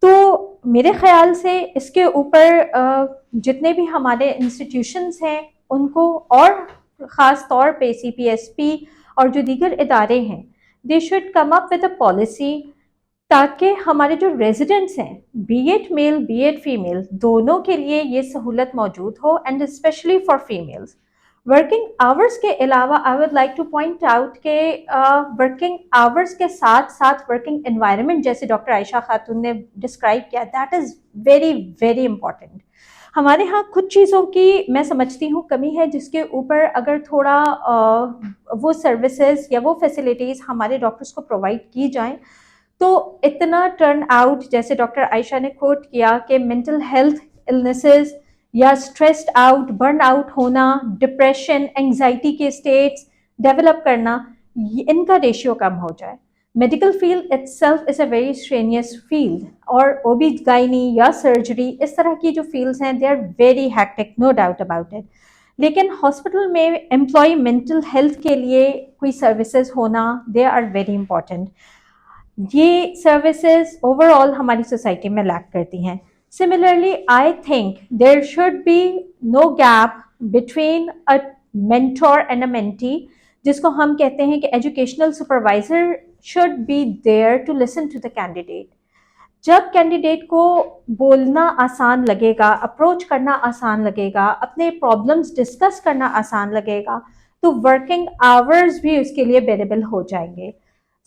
तो मेरे ख्याल से इसके ऊपर जितने भी हमारे इंस्टीट्यूशंस हैं उनको, और ख़ास तौर पे CPSP और जो दीगर इदारे हैं, they should come up with a policy ताकि हमारे जो रेजिडेंट्स हैं, be it male be it female, दोनों के लिए ये सहूलत मौजूद हो, and specially for females. Working hours के अलावा I would like to point out के वर्किंग आवर्स के साथ साथ वर्किंग एनवायरनमेंट, जैसे डॉक्टर आयशा खातून ने डिस्क्राइब किया, that is very very important. हमारे यहाँ कुछ चीज़ों की मैं समझती हूँ कमी है, जिसके ऊपर अगर थोड़ा वो सर्विसेज या वो फैसिलिटीज़ हमारे डॉक्टर्स को प्रोवाइड की जाएं तो इतना टर्न आउट, जैसे डॉक्टर आयशा ने कोट किया कि मेंटल हेल्थ इलनेसेस या स्ट्रेस्ड आउट, बर्न आउट होना, डिप्रेशन, एंजाइटी के स्टेट्स डेवलप करना, इनका रेशियो कम हो जाए। Medical field itself is a very strenuous field, और ओबी-गायनी या सर्जरी, इस तरह की जो फील्ड्स हैं, they are very hectic, no doubt about it. लेकिन हॉस्पिटल में एम्प्लॉय मेंटल हेल्थ के लिए कोई सर्विसेज होना, दे आर वेरी इंपॉर्टेंट। ये सर्विसेज ओवरऑल हमारी सोसाइटी में लैक करती हैं। Similarly I think there should be no gap between a mentor and a mentee, जिसको हम कहते हैं कि educational supervisor should be there to listen to the candidate. जब कैंडिडेट को बोलना आसान लगेगा, अप्रोच करना आसान लगेगा, अपने प्रॉब्लम्स डिस्कस करना आसान लगेगा, तो वर्किंग आवर्स भी उसके लिए बेरेबल हो जाएंगे।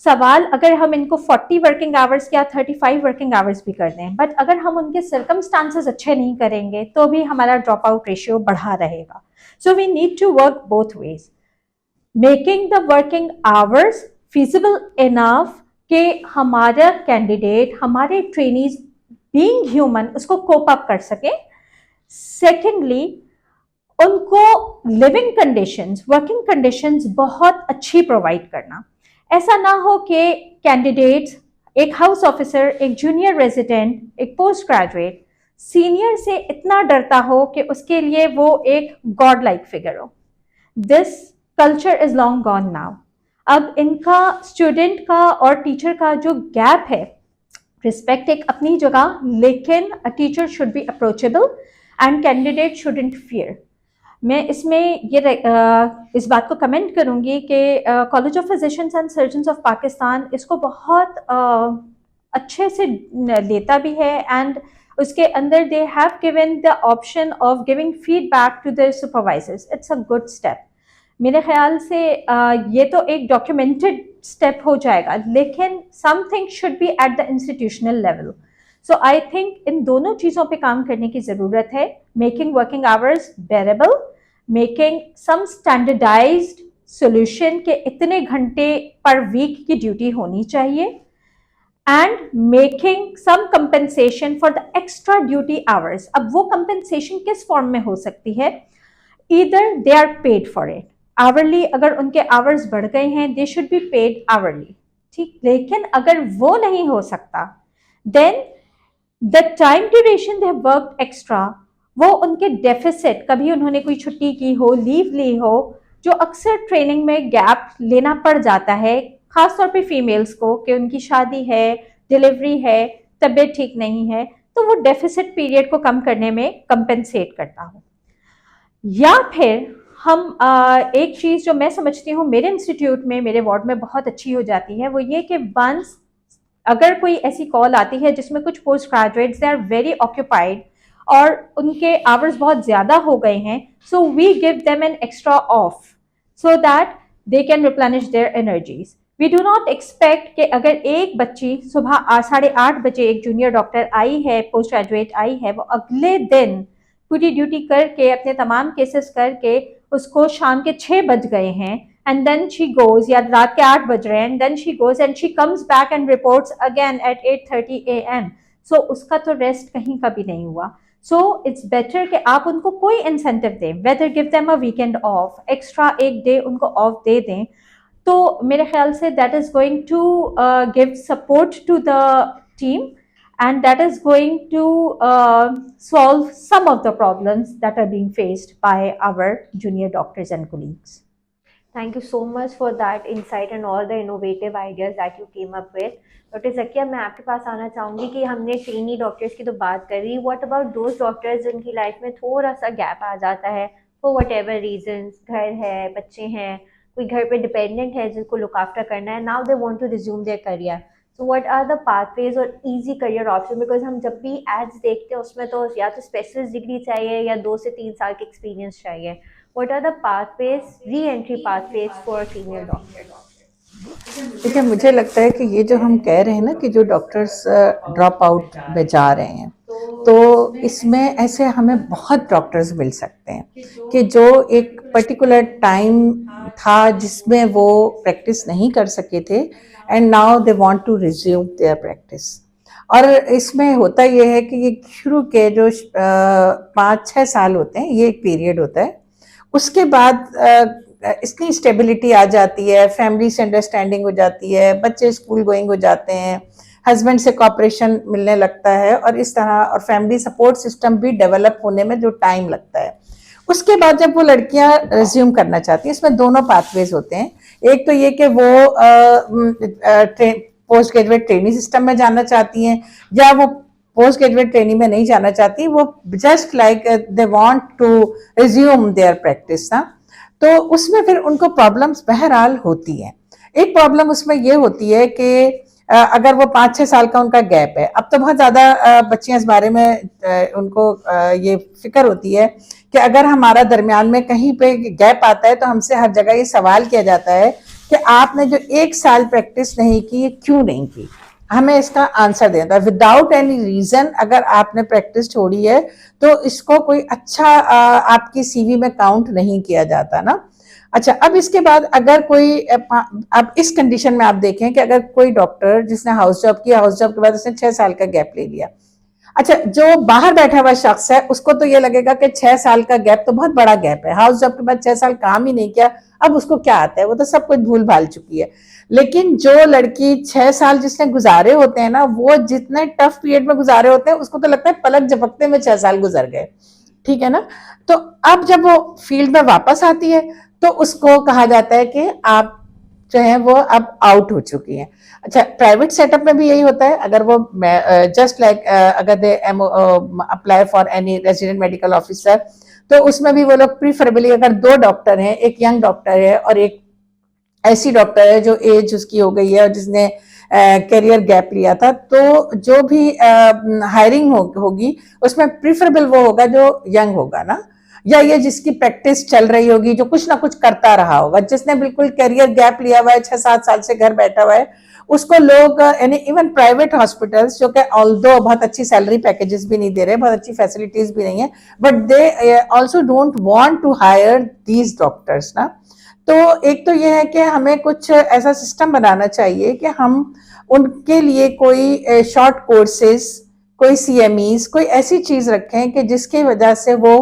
सवाल अगर हम इनको 40 वर्किंग आवर्स या 35 वर्किंग आवर्स भी कर दें, बट अगर हम उनके सर्कमस्टांसेस अच्छे नहीं करेंगे तो भी हमारा ड्रॉप आउट रेशियो बढ़ा रहेगा। So we need to work both ways, making the working hours feasible enough कि हमारा कैंडिडेट, हमारे ट्रेनीज बीइंग ह्यूमन उसको कोप अप कर सके। सेकेंडली, उनको लिविंग कंडीशंस, वर्किंग कंडीशंस बहुत अच्छी प्रोवाइड करना। ऐसा ना हो कि कैंडिडेट्स, एक हाउस ऑफिसर, एक जूनियर रेजिडेंट, एक पोस्ट ग्रेजुएट सीनियर से इतना डरता हो कि उसके लिए वो एक गॉड लाइक फिगर हो। This culture is long gone now. अब इनका स्टूडेंट का और टीचर का जो गैप है, रिस्पेक्ट एक अपनी जगह, लेकिन a teacher should be approachable and candidate shouldn't fear. मैं इसमें ये इस बात को कमेंट करूंगी कि college of physicians and surgeons of Pakistan इसको बहुत अच्छे से लेता भी है, एंड उसके अंदर they have given the option of giving feedback to the supervisors. It's a good step. मेरे ख्याल से ये तो एक डॉक्यूमेंटेड स्टेप हो जाएगा, लेकिन something should be at the institutional level. So I think इन दोनों चीज़ों पे काम करने की ज़रूरत है। Making working hours bearable, making some standardized solution के इतने घंटे पर वीक की ड्यूटी होनी चाहिए, and making some compensation for the extra duty hours. अब वो कंपनसेशन किस फॉर्म में हो सकती है? Either they are paid for it, hourly, अगर उनके आवर्स बढ़ गए हैं they should be paid hourly, ठीक। लेकिन अगर वो नहीं हो सकता, then the time duration they work extra, वो उनके डेफिसिट, कभी उन्होंने कोई छुट्टी की हो, लीव ली हो, जो अक्सर ट्रेनिंग में गैप लेना पड़ जाता है, खासतौर पे फीमेल्स को, कि उनकी शादी है, डिलीवरी है, तबीयत ठीक नहीं है, तो वो डेफिसिट पीरियड को कम करने में कंपेंसेट करता हो। या फिर हम एक चीज़ जो मैं समझती हूँ मेरे इंस्टीट्यूट में, मेरे वार्ड में बहुत अच्छी हो जाती है, वो ये कि वंस अगर कोई ऐसी कॉल आती है जिसमें कुछ post graduates they are very occupied और उनके आवर्स बहुत ज़्यादा हो गए हैं, so we give them an extra off so that they can replenish their energies. We do not expect कि अगर एक बच्ची सुबह 8:30 बजे, एक जूनियर डॉक्टर आई है, पोस्ट ग्रेजुएट आई है, वो अगले दिन पूरी ड्यूटी करके, अपने तमाम केसेस करके, उसको शाम के 6 बज गए हैं, एंड देन शी गोज, या रात के 8 बज रहे हैं, and then she goes and she comes back and reports again at 8:30 AM। So उसका तो रेस्ट कहीं का भी नहीं हुआ। सो इट्स बेटर कि आप उनको कोई इंसेंटिव दें, whether give them a weekend off, extra एक डे उनको ऑफ दे दें, तो मेरे ख्याल से that is going to give support to the team, and that is going to solve some of the problems that are being faced by our junior doctors and colleagues. Thank you so much for that insight and all the innovative ideas that you came up with. Doctor Zakia, मैं आपके पास आना चाहूँगी कि हमने trainee doctors की तो बात करी, व्हाट अबाउट दोज डॉक्टर्स जिनकी लाइफ में थोड़ा सा गैप आ जाता है फॉर वट एवर रीजन्स, घर है, बच्चे हैं, कोई घर पे डिपेंडेंट है जिनको लुक आफ्टर करना है, now they want to resume their career, so what are the pathways और इजी करियर ऑप्शन? बिकॉज हम जब भी एड्स देखते हैं उसमें तो या तो स्पेशलिस्ट डिग्री चाहिए या 2 से 3 साल की एक्सपीरियंस चाहिए, what are the pathways, re-entry pathways for female doctors? देखिए, मुझे लगता है कि ये जो हम कह रहे हैं ना कि जो डॉक्टर्स ड्रॉप आउट में जा रहे हैं, तो इसमें ऐसे हमें बहुत डॉक्टर्स मिल सकते हैं कि जो एक पर्टिकुलर टाइम था जिसमें वो प्रैक्टिस नहीं कर सके थे, and now they want to resume their practice. और इसमें होता ये है कि ये शुरू के जो 5-6 साल होते हैं, ये एक पीरियड होता है। उसके बाद इतनी स्टेबिलिटी आ जाती है, फैमिली से अंडरस्टैंडिंग हो जाती है, बच्चे स्कूल गोइंग हो जाते हैं, हस्बैंड से कॉपरेशन मिलने लगता है, और इस तरह और फैमिली सपोर्ट सिस्टम भी डेवलप होने में जो टाइम लगता है। उसके बाद जब वो लड़कियां रिज्यूम करना चाहती हैं, इसमें दोनों पाथवेज होते हैं। एक तो ये कि वो पोस्ट ग्रेजुएट ट्रेनिंग सिस्टम में जाना चाहती हैं, या वो पोस्ट ग्रेजुएट ट्रेनिंग में नहीं जाना चाहती, वो just like they want to resume their practice ना। तो उसमें फिर उनको प्रॉब्लम्स बहरहाल होती हैं। एक प्रॉब्लम उसमें ये होती है कि अगर वो 5-6 साल का उनका गैप है, अब तो बहुत ज़्यादा बच्चियां इस बारे में उनको ये फिक्र होती है कि अगर हमारा दरमियान में कहीं पे गैप आता है तो हमसे हर जगह ये सवाल किया जाता है कि आपने जो 1 साल प्रैक्टिस नहीं की, ये क्यों नहीं की, हमें इसका आंसर देना है। विदाउट एनी रीजन अगर आपने प्रैक्टिस छोड़ी है तो इसको कोई अच्छा आपकी सीवी में काउंट नहीं किया जाता ना। अच्छा, अब इसके बाद अगर कोई अब इस कंडीशन में आप देखें कि अगर कोई डॉक्टर जिसने हाउस जॉब किया, हाउस जॉब के बाद उसने 6 साल का गैप ले लिया। अच्छा, जो बाहर बैठा हुआ शख्स है उसको तो ये लगेगा कि 6 साल का गैप तो बहुत बड़ा गैप है, हाउस जॉब के बाद 6 साल काम ही नहीं किया, अब उसको क्या आता है, वो तो सब कुछ भूल भाल चुकी है। लेकिन जो लड़की 6 साल जिसने गुजारे होते हैं ना, वो जितने टफ पीरियड में गुजारे होते हैं उसको तो लगता है पलक झपकते में 6 साल गुजर गए, ठीक है ना। तो अब जब वो फील्ड में वापस आती है तो उसको कहा जाता है कि आप जो है वो अब आउट हो चुकी हैं। अच्छा, प्राइवेट सेटअप में भी यही होता है। अगर वो जस्ट लाइक अगर they apply for any resident medical officer, तो उसमें भी वो लोग प्रीफरेबली अगर 2 डॉक्टर हैं, एक यंग डॉक्टर है और एक ऐसी डॉक्टर है जो एज उसकी हो गई है और जिसने करियर गैप लिया था, तो जो भी हायरिंग होगी उसमें प्रीफरेबल वो होगा जो यंग होगा ना, या ये जिसकी प्रैक्टिस चल रही होगी, जो कुछ ना कुछ करता रहा होगा। जिसने बिल्कुल करियर गैप लिया हुआ है, 6-7 साल से घर बैठा हुआ है, उसको लोग यानी इवन प्राइवेट हॉस्पिटल्स जो कि ऑल्दो बहुत अच्छी सैलरी पैकेजेस भी नहीं दे रहे, बहुत अच्छी फैसिलिटीज भी नहीं है, but they also don't want to hire these doctors ना। तो एक तो ये है कि हमें कुछ ऐसा सिस्टम बनाना चाहिए कि हम उनके लिए कोई शॉर्ट कोर्सेज, कोई CMEs, कोई ऐसी चीज रखें कि जिसकी वजह से वो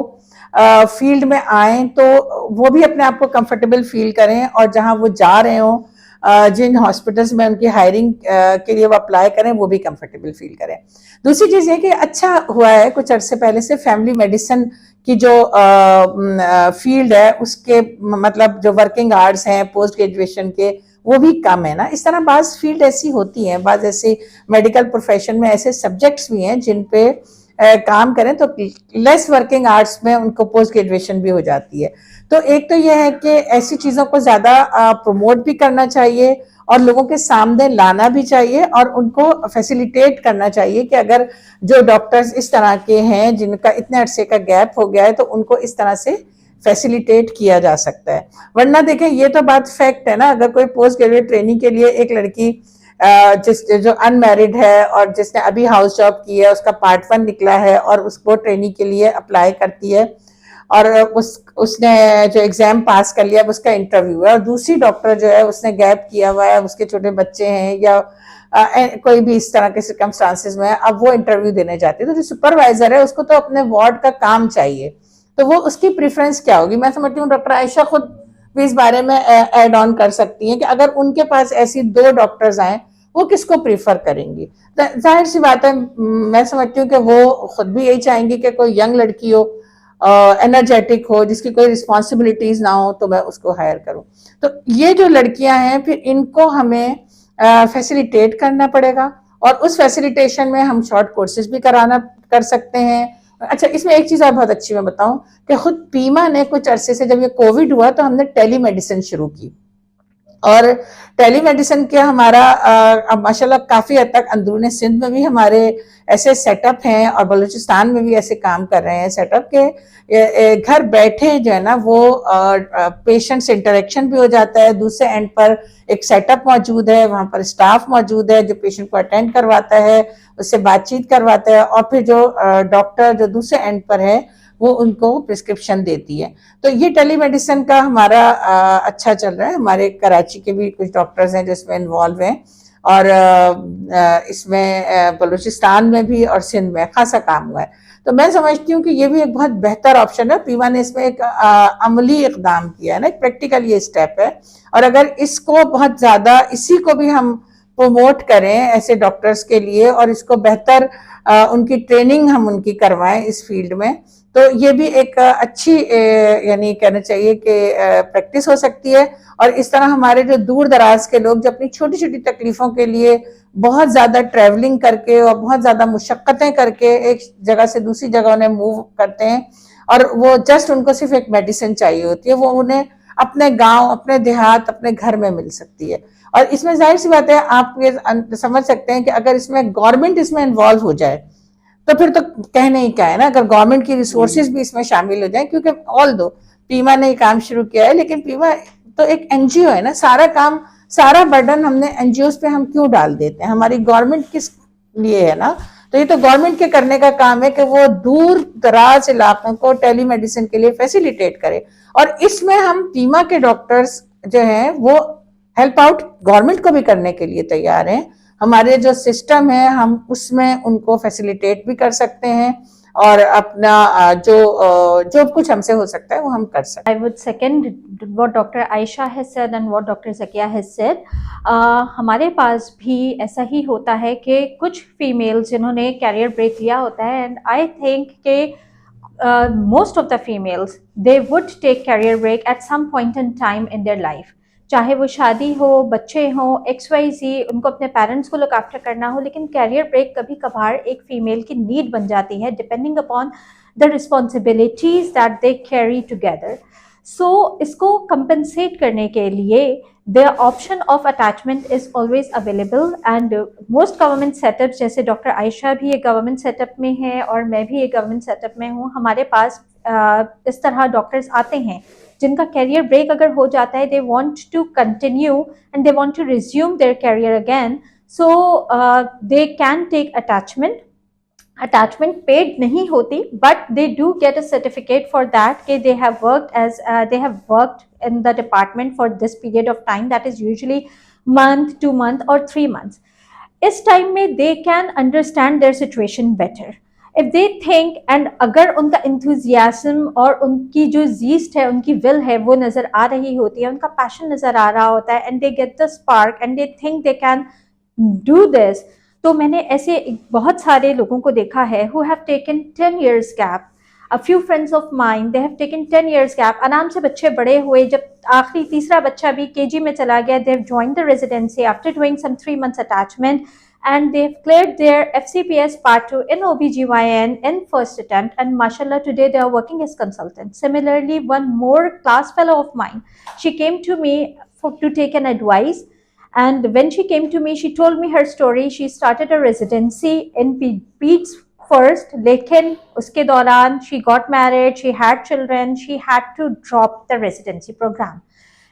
फील्ड में आए तो वो भी अपने आप को कंफर्टेबल फील करें, और जहां वो जा रहे हों जिन हॉस्पिटल्स में उनकी हायरिंग के लिए वो अप्लाई करें, वो भी कंफर्टेबल फील करें। दूसरी चीज़ ये कि अच्छा हुआ है कुछ अरसे पहले से फैमिली मेडिसिन की जो फील्ड है उसके मतलब जो वर्किंग आवर्स हैं पोस्ट ग्रेजुएशन के वो भी कम है ना। इस तरह बाज़ फील्ड ऐसी होती हैं, बाज़ ऐसी मेडिकल प्रोफेशन में ऐसे सब्जेक्ट्स भी हैं जिन पे काम करें तो लेस वर्किंग आवर्स में उनको पोस्ट ग्रेजुएशन भी हो जाती है। तो एक तो यह है कि ऐसी चीज़ों को ज़्यादा प्रमोट भी करना चाहिए और लोगों के सामने लाना भी चाहिए और उनको फैसिलिटेट करना चाहिए कि अगर जो डॉक्टर्स इस तरह के हैं जिनका इतने अरसे का गैप हो गया है तो उनको इस तरह से फैसिलिटेट किया जा सकता है। वरना देखें, ये तो बात फैक्ट है ना, अगर कोई पोस्ट ग्रेजुएट ट्रेनिंग के लिए एक लड़की जो अनमैरिड है और जिसने अभी हाउस जॉब की है, उसका पार्ट 1 निकला है और उसको ट्रेनिंग के लिए अप्लाई करती है और उसने जो एग्जाम पास कर लिया, उसका इंटरव्यू है, और दूसरी डॉक्टर जो है उसने गैप किया हुआ है, उसके छोटे बच्चे हैं या कोई भी इस तरह के सर्कमस्टांसेस में है, अब वो इंटरव्यू देने जाती है, तो जो सुपरवाइजर है उसको तो अपने वार्ड का काम चाहिए, तो वो उसकी प्रेफरेंस क्या होगी। मैं समझती हूँ डॉक्टर आयशा खुद भी इस बारे में ऐड ऑन कर सकती हैं कि अगर उनके पास ऐसी 2 डॉक्टर्स आए, वो किसको प्रीफर करेंगी। जाहिर सी बात है, मैं समझती हूँ कि वो खुद भी यही चाहेंगी कि कोई यंग लड़की हो, एनर्जेटिक हो, जिसकी कोई रिस्पॉन्सिबिलिटीज ना हो, तो मैं उसको हायर करूँ। तो ये जो लड़कियां हैं फिर इनको हमें फैसिलिटेट करना पड़ेगा और उस फैसिलिटेशन में हम शॉर्ट कोर्सेज भी कर सकते हैं। अच्छा, इसमें एक चीज और बहुत अच्छी मैं बताऊं कि खुद पीमा ने कुछ अरसे से, जब ये कोविड हुआ तो हमने टेली मेडिसिन शुरू की। और टेलीमेडिसिन के हमारा अब माशाल्लाह काफ़ी हद तक अंदरूनी सिंध में भी हमारे ऐसे सेटअप हैं और बलूचिस्तान में भी ऐसे काम कर रहे हैं सेटअप के घर बैठे जो है ना वो पेशेंट से इंटरेक्शन भी हो जाता है, दूसरे एंड पर एक सेटअप मौजूद है, वहाँ पर स्टाफ मौजूद है जो पेशेंट को अटेंड करवाता है, उससे बातचीत करवाता है और फिर जो डॉक्टर जो दूसरे एंड पर है वो उनको प्रिस्क्रिप्शन देती है। तो ये टेलीमेडिसिन का हमारा अच्छा चल रहा है। हमारे कराची के भी कुछ डॉक्टर्स हैं जो इसमें इन्वॉल्व हैं और इसमें बलूचिस्तान में भी और सिंध में खासा काम हुआ है। तो मैं समझती हूँ कि ये भी एक बहुत बेहतर ऑप्शन है। पीमा ने इसमें एक अमली इकदाम किया है ना, एक प्रैक्टिकल ये स्टेप है और अगर इसको बहुत ज़्यादा इसी को भी हम प्रमोट करें ऐसे डॉक्टर्स के लिए और इसको बेहतर उनकी ट्रेनिंग हम उनकी करवाएं इस फील्ड में, तो ये भी एक अच्छी यानी कहना चाहिए कि प्रैक्टिस हो सकती है। और इस तरह हमारे जो दूर दराज के लोग जो अपनी छोटी छोटी तकलीफों के लिए बहुत ज़्यादा ट्रैवलिंग करके और बहुत ज़्यादा मुशक्क़तें करके एक जगह से दूसरी जगह उन्हें मूव करते हैं और वो जस्ट उनको सिर्फ एक मेडिसिन चाहिए होती है, वो उन्हें अपने गांव, अपने देहात, अपने घर में मिल सकती है। और इसमें जाहिर सी बात है, आप ये समझ सकते हैं कि अगर इसमें गवर्नमेंट इसमें इन्वॉल्व हो जाए तो फिर तो कहने ही क्या है ना, अगर गवर्नमेंट की रिसोर्सेज भी इसमें शामिल हो जाए, क्योंकि ऑल दो पीमा ने काम शुरू किया है लेकिन पीमा तो एक एनजीओ है ना, सारा काम सारा बर्डन हमने एनजीओ पे हम क्यों डाल देते हैं, हमारी गवर्नमेंट किस लिए है ना। तो ये तो गवर्नमेंट के करने का काम है कि वो दूर दराज इलाकों को टेलीमेडिसिन के लिए फैसिलिटेट करे और इसमें हम पीमा के डॉक्टर्स जो हैं वो हेल्प आउट गवर्नमेंट को भी करने के लिए तैयार हैं। हमारे जो सिस्टम है हम उसमें उनको फैसिलिटेट भी कर सकते हैं और अपना जो कुछ हमसे हो सकता है वो हम कर सकते हैं। I would second what Dr. Aisha has said and what Dr. Zakia has said. हमारे पास भी ऐसा ही होता है कि कुछ फीमेल्स जिन्होंने कैरियर ब्रेक लिया होता है एंड आई थिंक कि most of the females they would take career break at some point in time in their life. चाहे वो शादी हो, बच्चे हो, XYZ, उनको अपने पेरेंट्स को लुक आफ्टर करना हो, लेकिन कैरियर ब्रेक कभी कभार एक फीमेल की नीड बन जाती है depending upon the responsibilities that they carry together. So इसको कंपनसेट करने के लिए the option of attachment is always available and most government setup, जैसे डॉक्टर आयशा भी एक गवर्नमेंट सेटअप में है और मैं भी एक गवर्नमेंट सेटअप में हूँ, हमारे पास इस तरह डॉक्टर्स आते हैं जिनका कैरियर ब्रेक अगर हो जाता है, they want to continue and they want to resume their career again, so they can take attachment. Attachment paid नहीं होती but they do get a certificate for that कि they have worked in the department for this period of time, that is usually month, 2 months और 3 months। इस time में they can understand their situation better if they think, and अगर उनका enthusiasm और उनकी जो yeast है, उनकी विल है, वो नज़र आ रही होती है, उनका पैशन नज़र आ रहा होता है and they get the spark and they think they can do this. तो मैंने ऐसे बहुत सारे लोगों को देखा है who have taken 10 years gap. A few friends of mine, they have taken 10 years gap. आराम से बच्चे बड़े हुए, जब आखिरी तीसरा बच्चा भी KG में चला गया, they have joined the residency after doing some 3 months attachment and they have cleared their FCPS part 2 in OBGYN in first attempt and mashallah today they are working as consultants. Similarly, one more class fellow of mine, she came to me to take an advice. And when she came to me, she told me her story. She started a residency in Peds first, लेकिन उसके दौरान she got married, she had children, she had to drop the residency program.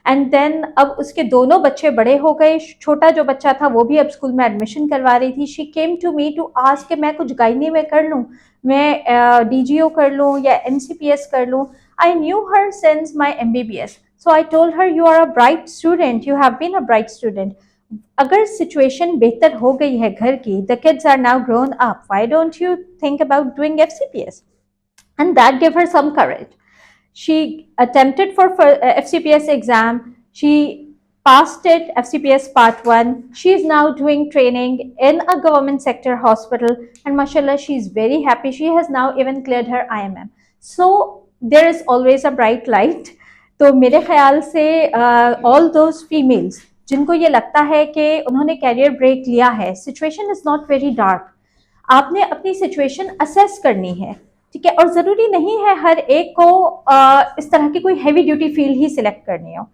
And then अब उसके दोनों बच्चे बड़े हो गए, छोटा जो बच्चा था वो भी अब स्कूल में एडमिशन करवा रही थी। She came to me to ask कि मैं कुछ गायनी में कर लूँ, मैं DGO कर लूँ या NCPS कर लूँ। I knew her since my MBBS. So I told her, you are a bright student, you have been a bright student. अगर सिचुएशन बेहतर हो गई है घर की, the kids are now grown up, why don't you think about doing FCPS? And that gave her some courage. She attempted for FCPS exam, she passed it, FCPS part 1. She is now doing training in a government sector hospital and mashallah she is very happy. She has now even cleared her IMM. So there is always a bright light. तो मेरे ख्याल से all those females जिनको ये लगता है कि उन्होंने कैरियर ब्रेक लिया है, situation is not very dark, आपने अपनी सिचुएशन असेस करनी है, ठीक है। और ज़रूरी नहीं है हर एक को इस तरह की कोई हैवी ड्यूटी फील्ड ही सिलेक्ट करनी हो।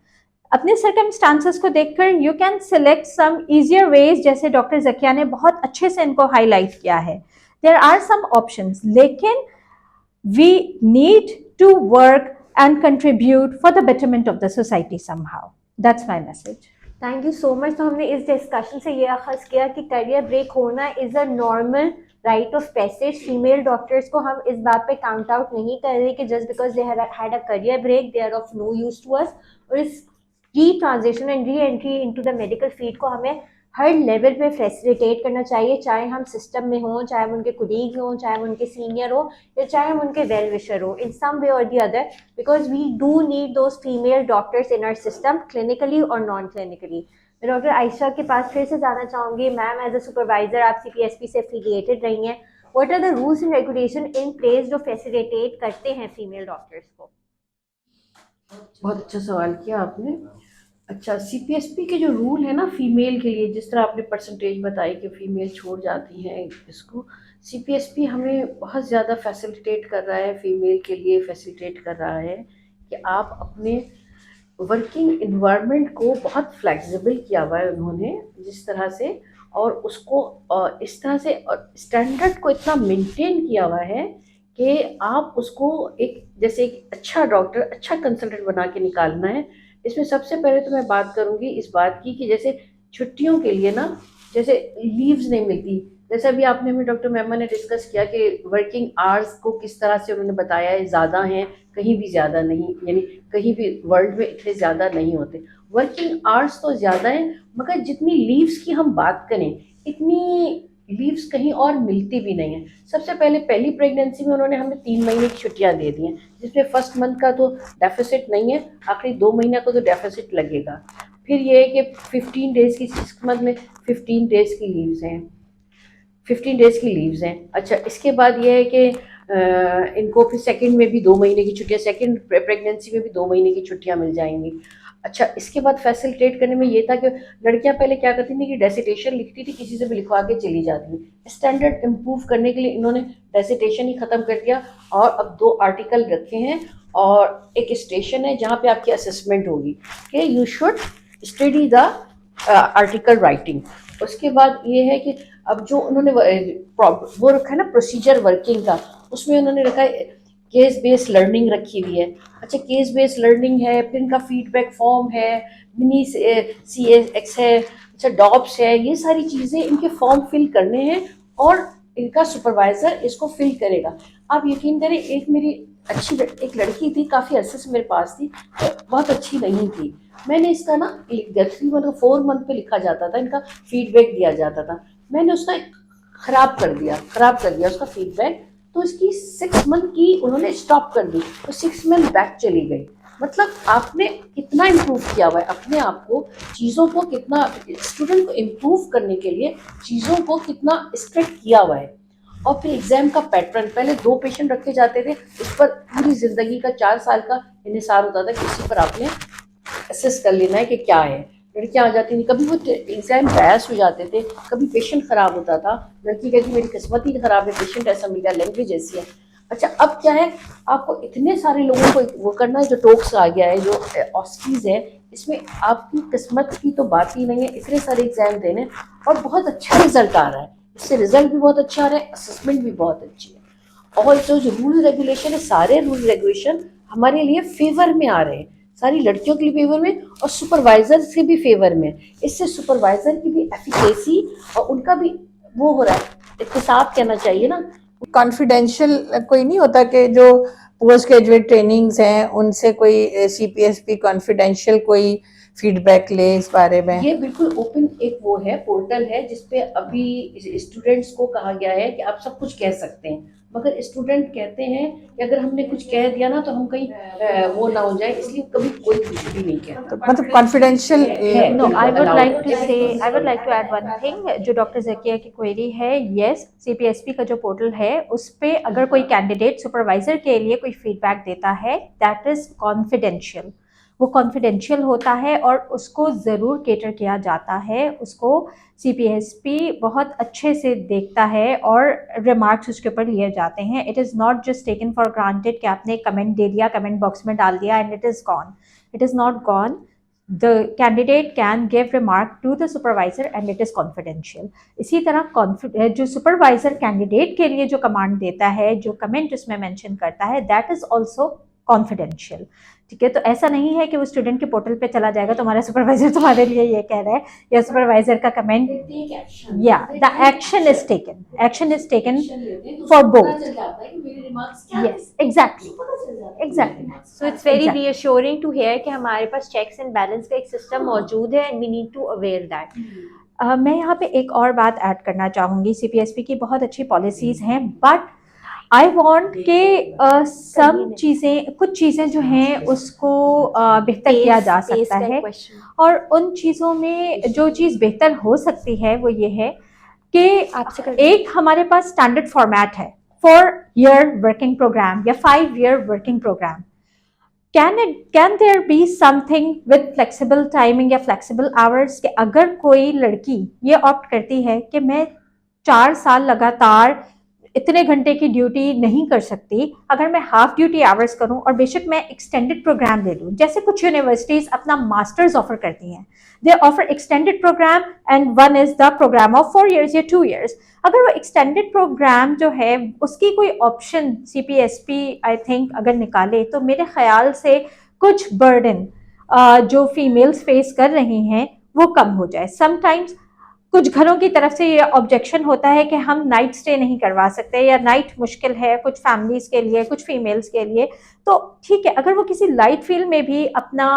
अपने सर्कमस्टांसेस को देखकर you can select some easier ways, जैसे डॉक्टर जकिया ने बहुत अच्छे से इनको हाईलाइट किया है. देयर आर सम ऑप्शंस, लेकिन we need to work and contribute for the betterment of the society somehow. That's my message. Thank you so much. तो हमने इस डिस्कशन से ये अखज़ किया कि करियर ब्रेक होना is a normal right of passage. Female doctors को हम इस बात पे काउंट आउट नहीं कर रहे कि just because they had a career break they are of no use to us. और इस re transition and re entry into the medical field को हमें हर लेवल पे फैसिलिटेट करना चाहिए, चाहे हम सिस्टम में हों, चाहे हम उनके कुलीग्स हों, चाहे हम उनके सीनियर हो, या चाहे हम उनके वेल विशर हो, इन सम वे और the other, because we do need those female doctors in our system, clinically और नॉन क्लिनिकली. मैं डॉक्टर आयशा के पास फिर से जाना चाहूँगी. मैम, एज अ सुपरवाइजर आप CPSP से एफिलिएटेड रही हैं. What are the rules and regulation in place जो फैसिलिटेट करते हैं फीमेल डॉक्टर्स को? बहुत अच्छा सवाल किया आपने. अच्छा, CPSP के जो रूल है ना फीमेल के लिए, जिस तरह आपने परसेंटेज बताई कि फीमेल छोड़ जाती हैं इसको, CPSP हमें बहुत ज़्यादा फैसिलिटेट कर रहा है, फीमेल के लिए फैसिलिटेट कर रहा है कि आप अपने वर्किंग इन्वायरमेंट को बहुत फ्लेक्सिबल किया हुआ है उन्होंने जिस तरह से, और उसको इस तरह से स्टैंडर्ड को इतना मेंटेन किया हुआ है कि आप उसको एक जैसे एक अच्छा डॉक्टर, अच्छा कंसल्टेंट बना के निकालना है. इसमें सबसे पहले तो मैं बात करूंगी इस बात की कि जैसे छुट्टियों के लिए ना, जैसे लीव्स नहीं मिलती, जैसे अभी आपने हमें डॉक्टर मेमा ने डिस्कस किया कि वर्किंग आवर्स को किस तरह से उन्होंने बताया है, ज़्यादा हैं, कहीं भी ज़्यादा नहीं, यानी कहीं भी वर्ल्ड में इतने ज़्यादा नहीं होते. वर्किंग आवर्स तो ज़्यादा हैं, मगर जितनी लीव्स की हम बात करें, इतनी लीव्स कहीं और मिलती भी नहीं है. सबसे पहले पहली प्रेगनेंसी में उन्होंने हमें 3 महीने की छुट्टियां दे दी हैं, जिसमें फर्स्ट मंथ का तो डेफिसिट नहीं है, आखिरी 2 महीने को तो डेफिसिट लगेगा. फिर ये है कि 15 डेज़ की, 6 मंथ में 15 डेज़ की लीव्स हैं, 15 डेज़ की लीव्स हैं. अच्छा, इसके बाद ये है कि इनको फिर सेकंड में भी 2 महीने की छुट्टियां, सेकंड प्रेगनेंसी में भी 2 महीने की छुट्टियां मिल जाएंगी. अच्छा, इसके बाद फैसिलिटेट करने में ये था कि लड़कियां पहले क्या करती थी कि डेसिटेशन लिखती थी, किसी से भी लिखवा के चली जाती थी. स्टैंडर्ड इम्प्रूव करने के लिए इन्होंने डेसिटेशन ही ख़त्म कर दिया और अब 2 आर्टिकल रखे हैं और एक स्टेशन है जहाँ पे आपकी असेसमेंट होगी कि you should study the article writing. उसके बाद ये है कि अब जो उन्होंने वो रखा है ना प्रोसीजर वर्किंग का, उसमें उन्होंने रखा है केस बेस्ड लर्निंग रखी हुई है. अच्छा, केस बेस्ड लर्निंग है, फिर इनका फीडबैक फॉर्म है, मिनी CX है, अच्छा डॉप्स है, ये सारी चीज़ें इनके फॉर्म फिल करने हैं और इनका सुपरवाइज़र इसको फिल करेगा. आप यकीन करें, एक मेरी अच्छी एक लड़की थी, काफ़ी अरसे से मेरे पास थी, तो बहुत अच्छी नहीं थी. मैंने इसका ना 3 मंथ 4 मंथ पे लिखा जाता था, इनका फीडबैक दिया जाता था. मैंने उसका ख़राब कर दिया उसका फीडबैक, तो इसकी 6 मंथ की उन्होंने स्टॉप कर दी, तो 6 मंथ बैक चली गई. मतलब आपने कितना इम्प्रूव किया हुआ है अपने आप को, चीज़ों को कितना, स्टूडेंट को इम्प्रूव करने के लिए चीज़ों को कितना स्ट्रिक्ट किया हुआ है. और फिर एग्जाम का पैटर्न, पहले 2 पेशेंट रखे जाते थे, उस पर पूरी ज़िंदगी का 4 साल का इन्हिसार होता था कि इसी पर आपने असेस कर लेना है कि क्या है. लड़कियां आ जाती थी, कभी वो एग्जाम बैस हो जाते थे, कभी पेशेंट ख़राब होता था, लड़की कहती मेरी किस्मत ही ख़राब है, पेशेंट ऐसा मिल गया, लैंग्वेज ऐसी है. अच्छा, अब क्या है, आपको इतने सारे लोगों को वो करना है, जो टोक्स आ गया है, जो ऑस्कीज है, इसमें आपकी किस्मत की तो बात ही नहीं है, इतने सारे एग्जाम देने और बहुत अच्छा रिजल्ट आ रहा है. इससे रिजल्ट भी बहुत अच्छा आ रहा है, असेसमेंट भी बहुत अच्छी है. और जो रूल रेगुलेशन है, सारे रूल रेगुलेशन हमारे लिए फेवर में आ रहे हैं, सारी लड़कियों के लिए फेवर में और सुपरवाइजर से भी फेवर में. इससे सुपरवाइजर की भी एफिकेसी और उनका भी वो हो रहा है, इत्तेसाब कहना चाहिए ना. कॉन्फिडेंशियल कोई नहीं होता कि जो पोस्ट ग्रेजुएट ट्रेनिंग्स हैं उनसे कोई CPSP कॉन्फिडेंशियल कोई फीडबैक ले इस बारे में? ये बिल्कुल ओपन एक वो है, पोर्टल है, जिसपे अभी स्टूडेंट्स को कहा गया है कि आप सब कुछ कह सकते हैं, मगर स्टूडेंट कहते हैं कि अगर हमने कुछ कह दिया ना तो हम कहीं वो ना हो जाए, इसलिए कभी कोई कुछ भी नहीं कहता. तो मतलब confidential No, I would like to add one thing. जो डॉक्टर जकिया की क्वेरी है, yes, CPSP का जो पोर्टल है उस पे अगर कोई कैंडिडेट सुपरवाइजर के लिए कोई फीडबैक देता है, दैट इज कॉन्फिडेंशियल. वो कॉन्फिडेंशियल होता है और उसको ज़रूर केटर किया जाता है, उसको CPSP बहुत अच्छे से देखता है और रिमार्क्स उसके ऊपर लिए जाते हैं. It is not just taken for granted कि आपने कमेंट दे दिया, कमेंट बॉक्स में डाल दिया and it is gone. It is not gone. the candidate can give remark to the supervisor and it is confidential. इसी तरह जो supervisor candidate के लिए जो command देता है, जो comment उसमें mention करता है, that is also confidential. ठीक है, तो ऐसा नहीं है कि वो स्टूडेंट के पोर्टल पे चला जाएगा, तुम्हारा सुपरवाइजर तुम्हारे लिए ये कह रहा है, या सुपरवाइजर का कमेंट, या the action is taken for both. Yes, exactly. So it's very reassuring to hear कि हमारे पास चेक्स एंड बैलेंस का एक सिस्टम मौजूद है and we need to aware that. मैं यहाँ पे एक और बात ऐड करना चाहूँगी. CPSP की बहुत अच्छी पॉलिसीज़ हैं, बट आई वॉन्ट के कुछ चीज़ें जो हैं उसको बेहतर किया जा सकता है. और उन चीज़ों में जो चीज़ बेहतर हो सकती है वो ये है कि एक हमारे पास स्टैंडर्ड फॉर्मेट है 4-year वर्किंग प्रोग्राम या 5-year working program. Can there be something with flexible timing या फ्लेक्सिबल आवर्स, कि अगर कोई लड़की ये ऑप्ट करती है कि मैं 4 साल लगातार इतने घंटे की ड्यूटी नहीं कर सकती, अगर मैं हाफ ड्यूटी आवर्स करूं और बेशक मैं एक्सटेंडेड प्रोग्राम ले लूं, जैसे कुछ यूनिवर्सिटीज अपना मास्टर्स ऑफर करती हैं, they offer extended program and one is the program of 4 years या 2 years. अगर वो एक्सटेंडेड प्रोग्राम जो है उसकी कोई ऑप्शन CPSP आई थिंक अगर निकाले, तो मेरे ख्याल से कुछ बर्डन जो फीमेल्स फेस कर रही हैं वो कम हो जाए. समटाइम्स कुछ घरों की तरफ से ये ऑब्जेक्शन होता है कि हम नाइट स्टे नहीं करवा सकते या नाइट मुश्किल है कुछ फैमिलीज के लिए, कुछ फीमेल्स के लिए. तो ठीक है, अगर वो किसी लाइट फील्ड में भी अपना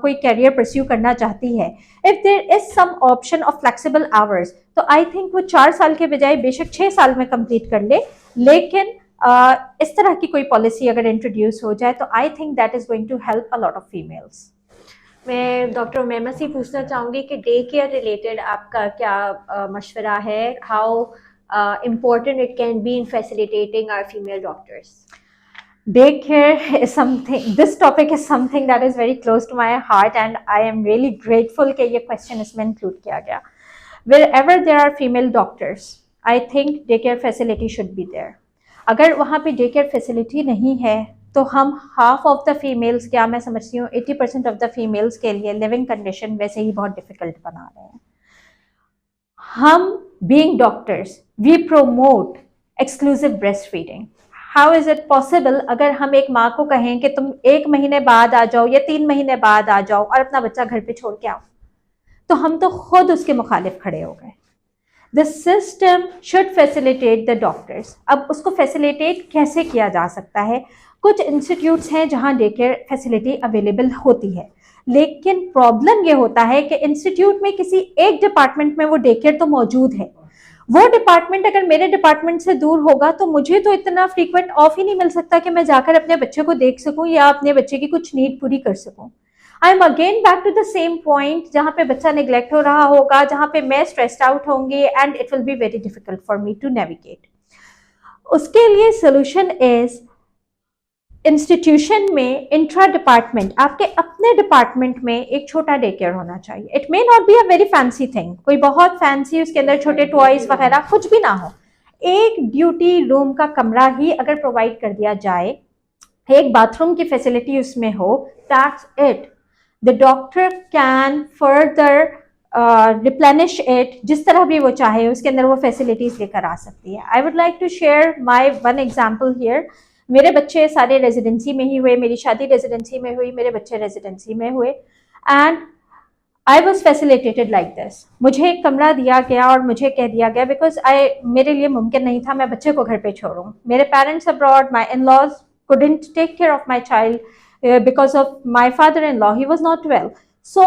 कोई कैरियर परस्यू करना चाहती है, if there is some option of flexible hours, तो आई थिंक वो 4 साल के बजाय बेशक 6 साल में कंप्लीट कर ले. लेकिन इस तरह की कोई पॉलिसी अगर इंट्रोड्यूस हो जाए तो I think that is going to help a lot of females. मैं डॉक्टर उमैमा से पूछना चाहूँगी कि डे केयर रिलेटेड आपका क्या मशवरा है, how important it can be in facilitating our female doctors. Daycare is something, this topic is something that is very close to my heart and I am really grateful कि ये question इसमें include किया गया. Wherever there are female doctors, I think daycare facility should be there. अगर वहाँ पे daycare facility नहीं है तो हम हाफ ऑफ द फीमेल्स, क्या मैं समझती हूँ 80% ऑफ द फीमेल्स के लिए लिविंग कंडीशन वैसे ही बहुत डिफिकल्ट बना रहे हैं. हम being doctors we promote exclusive breast feeding. How is it possible अगर हम एक माँ को कहें कि तुम 1 महीने बाद आ जाओ या 3 महीने बाद आ जाओ और अपना बच्चा घर पे छोड़ के आओ, तो हम तो खुद उसके मुखालिफ खड़े हो गए. The system should facilitate the doctors. अब उसको फैसिलिटेट कैसे किया जा सकता है? कुछ इंस्टीट्यूट्स हैं जहां डे केयर फैसिलिटी अवेलेबल होती है, लेकिन प्रॉब्लम ये होता है कि इंस्टीट्यूट में किसी एक डिपार्टमेंट में वो डे केयर तो मौजूद है, वो डिपार्टमेंट अगर मेरे डिपार्टमेंट से दूर होगा तो मुझे तो इतना फ्रीक्वेंट ऑफ ही नहीं मिल सकता कि मैं जाकर अपने बच्चे को देख सकूं या अपने बच्चे की कुछ नीड पूरी कर सकूं. I am again back to the same point, जहाँ पे बच्चा निगलेक्ट हो रहा होगा, जहाँ पे मैं स्ट्रेस्ड आउट होंगी and it will be very difficult for me to navigate. उसके लिए सोल्यूशन इज इंस्टीट्यूशन में इंट्रा डिपार्टमेंट, आपके अपने डिपार्टमेंट में एक छोटा डे केयर होना चाहिए. It may not be a very fancy thing, कोई बहुत फैंसी उसके अंदर छोटे टॉयज वगैरह कुछ भी ना हो. एक ड्यूटी रूम का कमरा ही अगर प्रोवाइड कर दिया जाए, एक बाथरूम की फैसिलिटी उसमें हो, that's it. The doctor can further replenish it जिस तरह भी वो चाहे, उसके अंदर वो फैसिलिटीज लेकर आ सकती है. I would like to share my one example here. मेरे बच्चे सारे रेजिडेंसी में ही हुए, मेरी शादी रेजिडेंसी में हुई, मेरे बच्चे रेजिडेंसी में हुए and I was facilitated like this. मुझे एक कमरा दिया गया और मुझे कह दिया गया बिकॉज मेरे लिए मुमकिन नहीं था मैं बच्चे को घर पे छोड़ूं. मेरे parents abroad, my in laws couldn't take care of my child because of my father-in-law. He was not well. So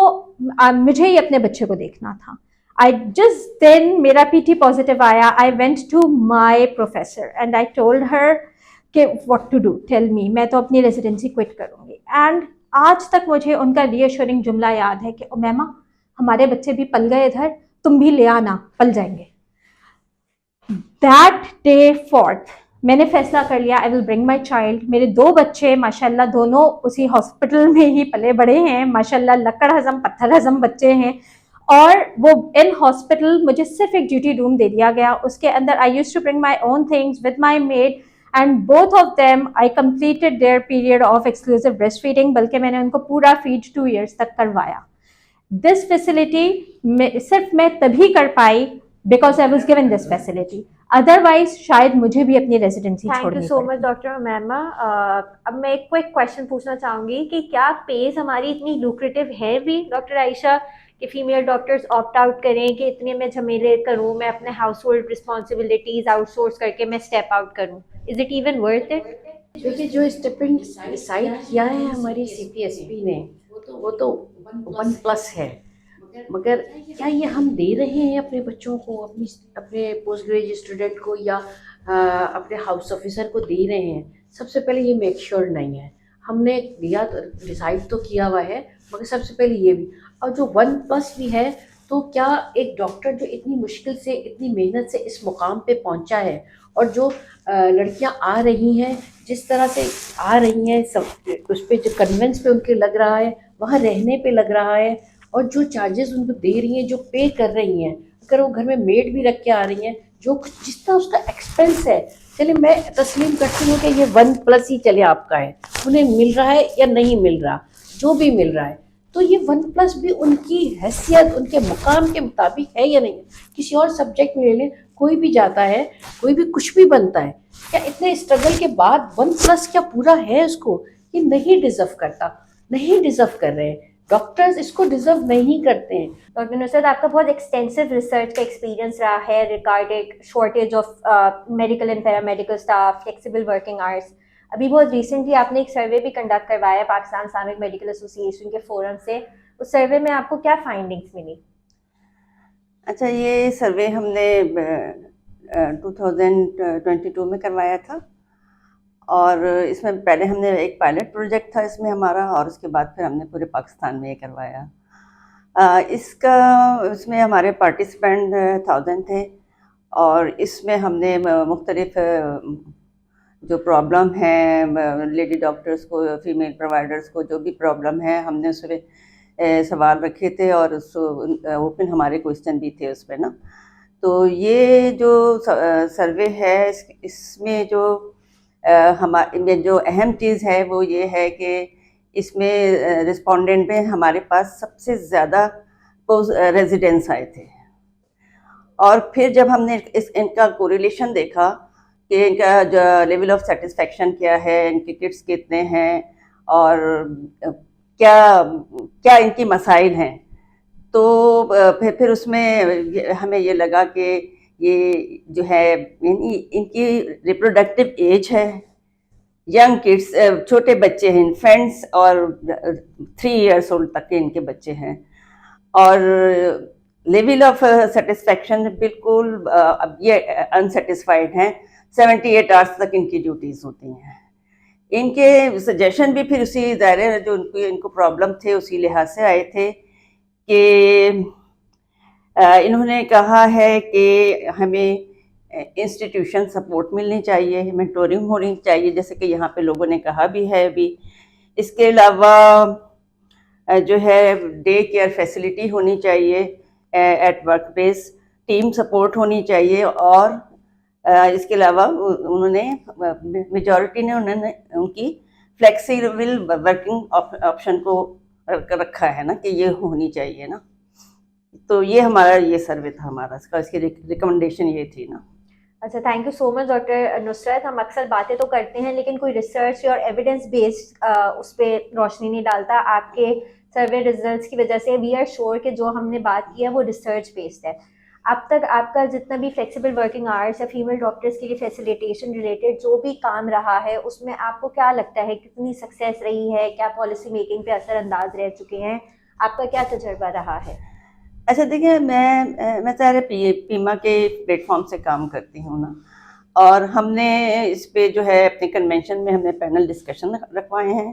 मुझे ही अपने बच्चे को देखना था. I just then मेरा PT पॉजिटिव आया. I went to my professor and I told her कि what to do. Tell me. मैं तो अपनी रेजिडेंसी क्विट करूँगी. And आज तक मुझे उनका रीअश्योरिंग जुमला याद है कि मैमा हमारे बच्चे भी पल गए इधर, तुम भी ले आना, पल जाएंगे. That day forth मैंने फैसला कर लिया I will bring my child. मेरे 2 बच्चे माशाल्लाह दोनों उसी हॉस्पिटल में ही पले बड़े हैं, माशाल्लाह लकड़ हजम पत्थर हजम बच्चे हैं. और वो इन हॉस्पिटल मुझे सिर्फ एक ड्यूटी रूम दे दिया गया, उसके अंदर I used to bring my own things with my maid and both of them I completed their period of exclusive breast feeding. बल्कि मैंने उनको पूरा फीड 2 years तक करवाया. दिस फैसिलिटी सिर्फ मैं तभी कर पाई because I was given this facility, otherwise शायद मुझे भी अपनी रेजिडेंसी थैंक यू छोड़नी सो पड़ती। मच डॉक्टर मैमा। अब मैं एक क्विक क्वेश्चन पूछना चाहूँगी कि क्या पेज हमारी इतनी लुक्रेटिव है भी डॉक्टर आयशा कि फीमेल डॉक्टर्स ऑप्ट आउट करें कि इतने मैं झमेले करूँ, मैं अपने हाउस होल्ड रिस्पॉन्सिबिलिटीज आउटसोर्स करके मैं स्टेप आउट करूँ? Is it even worth it? देखिए, जो स्टेपिंग साइड किया है हमारी CPSP ने, वो तो 1+ है, मगर क्या ये हम दे रहे हैं अपने बच्चों को, अपने पोस्ट ग्रेजुएट स्टूडेंट को, या अपने हाउस ऑफिसर को दे रहे हैं? सबसे पहले ये मेक श्योर नहीं है। हमने दिया तो डिसाइड तो किया हुआ है, मगर सबसे पहले ये भी, और जो 1+ भी है, तो क्या एक डॉक्टर जो इतनी मुश्किल से, इतनी मेहनत से इस मुकाम पे पहुंचा है, और जो लड़कियां आ रही हैं, जिस तरह से आ रही हैं, सब उस पर जो कन्वेंस पे उनके लग रहा है, वहाँ रहने पे लग रहा है, और जो चार्जेस उनको दे रही हैं, जो पे कर रही हैं, अगर वो घर में मेड भी रख के आ रही हैं, जो जिस तरह उसका एक्सपेंस है, चलिए मैं तस्लीम करती हूँ कि ये 1+ ही चले आपका है, उन्हें मिल रहा है या नहीं मिल रहा, जो भी मिल रहा है, तो ये 1+ भी उनकी हैसियत, उनके मुकाम के मुताबिक है या नहीं है। किसी और सब्जेक्ट में ले लें, कोई भी जाता है, कोई भी कुछ भी बनता है, क्या इतने स्ट्रगल के बाद 1+ क्या पूरा है उसको? ये नहीं डिजर्व करता, नहीं डिजर्व कर रहे हैं डॉक्टर्स, इसको डिजर्व नहीं करते हैं। डॉक्टर नुसरत, आपका बहुत एक्सटेंसिव रिसर्च का एक्सपीरियंस रहा है regarding shortage of medical and paramedical staff, flexible working hours. अभी बहुत रिसेंटली आपने एक सर्वे भी कंडक्ट करवाया पाकिस्तान इस्लामिक मेडिकल एसोसिएशन के फोरम से, उस सर्वे में आपको क्या फाइंडिंग्स मिली? अच्छा, ये सर्वे हमने 2022 में करवाया था, और इसमें पहले हमने एक पायलट प्रोजेक्ट था इसमें हमारा, और उसके बाद फिर हमने पूरे पाकिस्तान में ये करवाया। इसमें हमारे पार्टिसिपेंट 1000 थे, और इसमें हमने मुख्तलिफ जो प्रॉब्लम है लेडी डॉक्टर्स को, फीमेल प्रोवाइडर्स को जो भी प्रॉब्लम है, हमने उस पर सवाल रखे थे, और ओपन हमारे क्वेश्चन भी थे उस पर ना। तो ये जो सर्वे है, इसमें जो हमारे जो अहम चीज़ है वो ये है कि इसमें रिस्पोंडेंट में हमारे पास सबसे ज़्यादा रेजिडेंट्स आए थे, और फिर जब हमने इनका कोरिलेशन देखा कि इनका जो लेवल ऑफ सेटिस्फेक्शन क्या है, इनके किट्स कितने हैं, और क्या क्या इनकी मसाइल हैं, तो फिर उसमें हमें ये लगा कि ये जो है इनकी रिप्रोडक्टिव एज है, यंग किड्स, छोटे बच्चे हैं, इन्फेंट्स, और 3 years ओल्ड तक के इनके बच्चे हैं, और लेवल ऑफ सेटिस्फेक्शन बिल्कुल अब ये अनसेटिस्फाइड हैं। 78 आवर्स तक इनकी ड्यूटीज़ होती हैं। इनके सजेशन भी फिर उसी दायरे जो इनको प्रॉब्लम थे उसी लिहाज से आए थे कि इन्होंने कहा है कि हमें इंस्टीट्यूशन सपोर्ट मिलनी चाहिए, मेंटोरिंग होनी चाहिए, जैसे कि यहाँ पे लोगों ने कहा भी है अभी। इसके अलावा जो है डे केयर फैसिलिटी होनी चाहिए at work place, team support होनी चाहिए, और इसके अलावा उन्होंने मेजॉरिटी ने उनकी फ्लेक्सिबल वर्किंग ऑप्शन को रखा है ना, कि ये होनी चाहिए ना। तो ये हमारा ये सर्वे था हमारा, इसकी रिकमेंडेशन ये थी ना। अच्छा, thank you so much doctor Nusrat. हम अक्सर बातें तो करते हैं लेकिन कोई रिसर्च और एविडेंस बेस्ड उस पर रोशनी नहीं डालता। आपके सर्वे रिजल्ट्स की वजह से वी आर श्योर कि जो हमने बात की है वो रिसर्च बेस्ड है। अब तक आपका जितना भी फ्लेक्सिबल वर्किंग आवर्स या फीमेल डॉक्टर्स के लिए फैसिलिटेशन रिलेटेड जो भी काम रहा है, उसमें आपको क्या लगता है कितनी सक्सेस रही है? क्या पॉलिसी मेकिंग पे असरअंदाज रह चुके हैं? आपका क्या तजर्बा रहा है? अच्छा, देखिए, मैं सारे पीमा के प्लेटफॉर्म से काम करती हूँ ना, और हमने इस पे जो है अपने कन्वेंशन में हमने पैनल डिस्कशन रखवाए हैं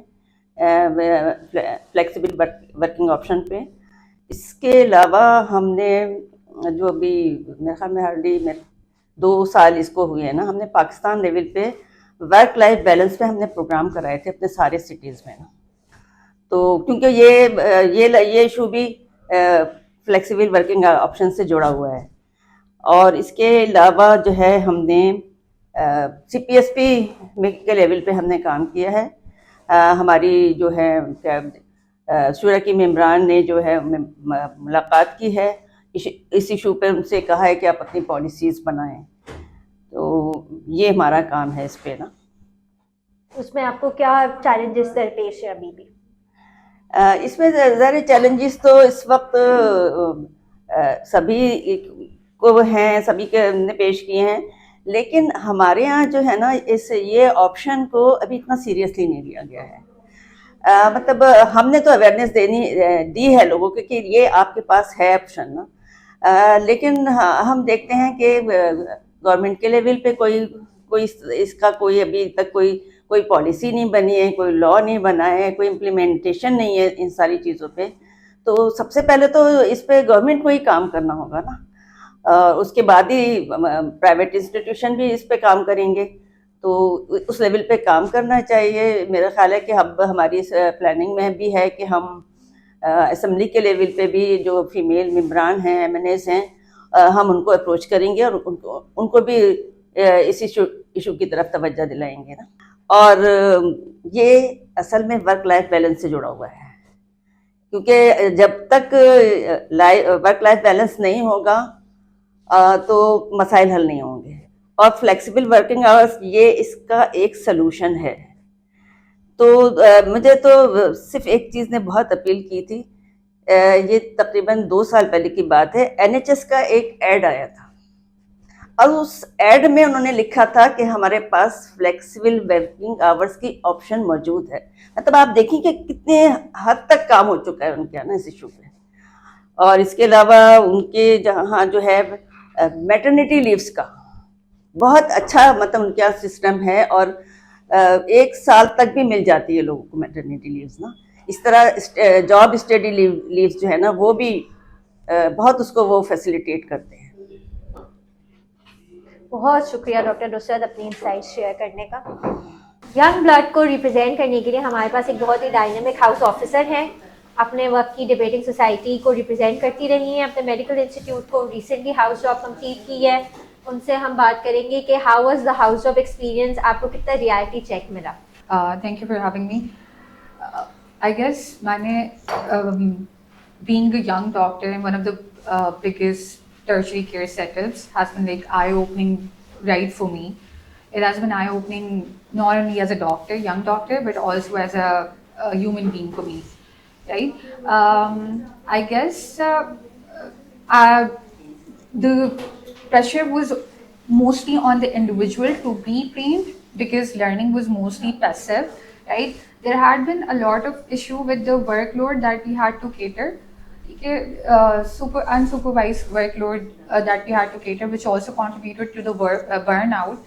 फ्लेक्सिबल वर्किंग ऑप्शन पे। इसके अलावा हमने जो अभी मेरे ख्याल में हार्डली 2 साल इसको हुए हैं ना, हमने पाकिस्तान लेवल पे वर्क लाइफ बैलेंस पे हमने प्रोग्राम कराए थे अपने सारे सिटीज़ में ना। तो क्योंकि ये इशू भी फ्लेक्सिबल वर्किंग ऑप्शन से जुड़ा हुआ है, और इसके अलावा जो है हमने CPSP के लेवल पे हमने काम किया है। हमारी जो है शुरा की मेम्बरान ने जो है मुलाकात की है, इस इशू पे उनसे कहा है कि आप अपनी पॉलिसीज़ बनाएं। तो ये हमारा काम है इस पे ना। उसमें आपको क्या चैलेंजेस दरपेश है अभी भी? इसमें ज़ाहिर चैलेंजेस तो इस वक्त सभी को हैं, सभी के हमने पेश किए हैं, लेकिन हमारे यहाँ जो है ना ये ऑप्शन को अभी इतना सीरियसली नहीं लिया गया है। मतलब हमने तो अवेयरनेस दी है लोगों को कि ये आपके पास है ऑप्शन ना, लेकिन हम देखते हैं कि गवर्नमेंट के लेवल पे कोई इसका कोई अभी तक कोई पॉलिसी नहीं बनी है, कोई लॉ नहीं बना है, कोई इम्प्लीमेंटेशन नहीं है इन सारी चीज़ों पे। तो सबसे पहले तो इस पे गवर्नमेंट को ही काम करना होगा ना, उसके बाद ही प्राइवेट इंस्टीट्यूशन भी इस पे काम करेंगे। तो उस लेवल पे काम करना चाहिए। मेरा ख्याल है कि अब हमारी इस प्लानिंग में भी है कि हम असम्बली के लेवल पे भी जो फीमेल मेम्बरान हैं, MNAs हैं, हम उनको अप्रोच करेंगे और उनको भी इस इशू की तरफ तवज्जो दिलाएंगे ना। और ये असल में वर्क लाइफ बैलेंस से जुड़ा हुआ है, क्योंकि जब तक वर्क लाइफ बैलेंस नहीं होगा तो मसाइल हल नहीं होंगे। और फ्लेक्सिबल वर्किंग आवर्स ये इसका एक सलूशन है। तो मुझे तो सिर्फ एक चीज़ ने बहुत अपील की थी, ये तकरीबन 2 साल पहले की बात है। NHS का एक ऐड आया था और उस ऐड में उन्होंने लिखा था कि हमारे पास फ्लेक्सिबल वर्किंग आवर्स की ऑप्शन मौजूद है। मतलब आप देखिए कि कितने हद तक काम हो चुका है उनके ना इस इशू पे। और इसके अलावा उनके जहाँ जो है मैटरनिटी लीव्स का बहुत अच्छा मतलब उनके यहाँ सिस्टम है, और 1 साल तक भी मिल जाती है लोगों को मैटरनिटी लीव्स ना। इस तरह जॉब स्टडी लीव्स जो है ना वो भी बहुत उसको वो फैसिलिटेट करते हैं। बहुत शुक्रिया डॉक्टर नुसरत अपनी इंसाइट शेयर करने का। यंग ब्लड को रिप्रेजेंट करने के लिए हमारे पास एक बहुत ही डायनेमिक हाउस ऑफिसर हैं। अपने वक्त की डिबेटिंग सोसाइटी को रिप्रेजेंट करती रही हैं, अपने मेडिकल इंस्टीट्यूट को रिसेंटली हाउस जॉब कंप्लीट की है। उनसे हम बात करेंगे कि how was the house job experience, आपको कितना रियलिटी चेक मिला? Thank you for having me. I guess being a young doctor in one of the biggest tertiary care setups has been like eye-opening right for me. It has been eye-opening not only as a doctor, young doctor, but also as a human being for me, right? I guess the pressure was mostly on the individual to be trained because learning was mostly passive, right? There had been a lot of issue with the workload that we had to cater, super unsupervised workload that we had to cater, which also contributed to the burnout.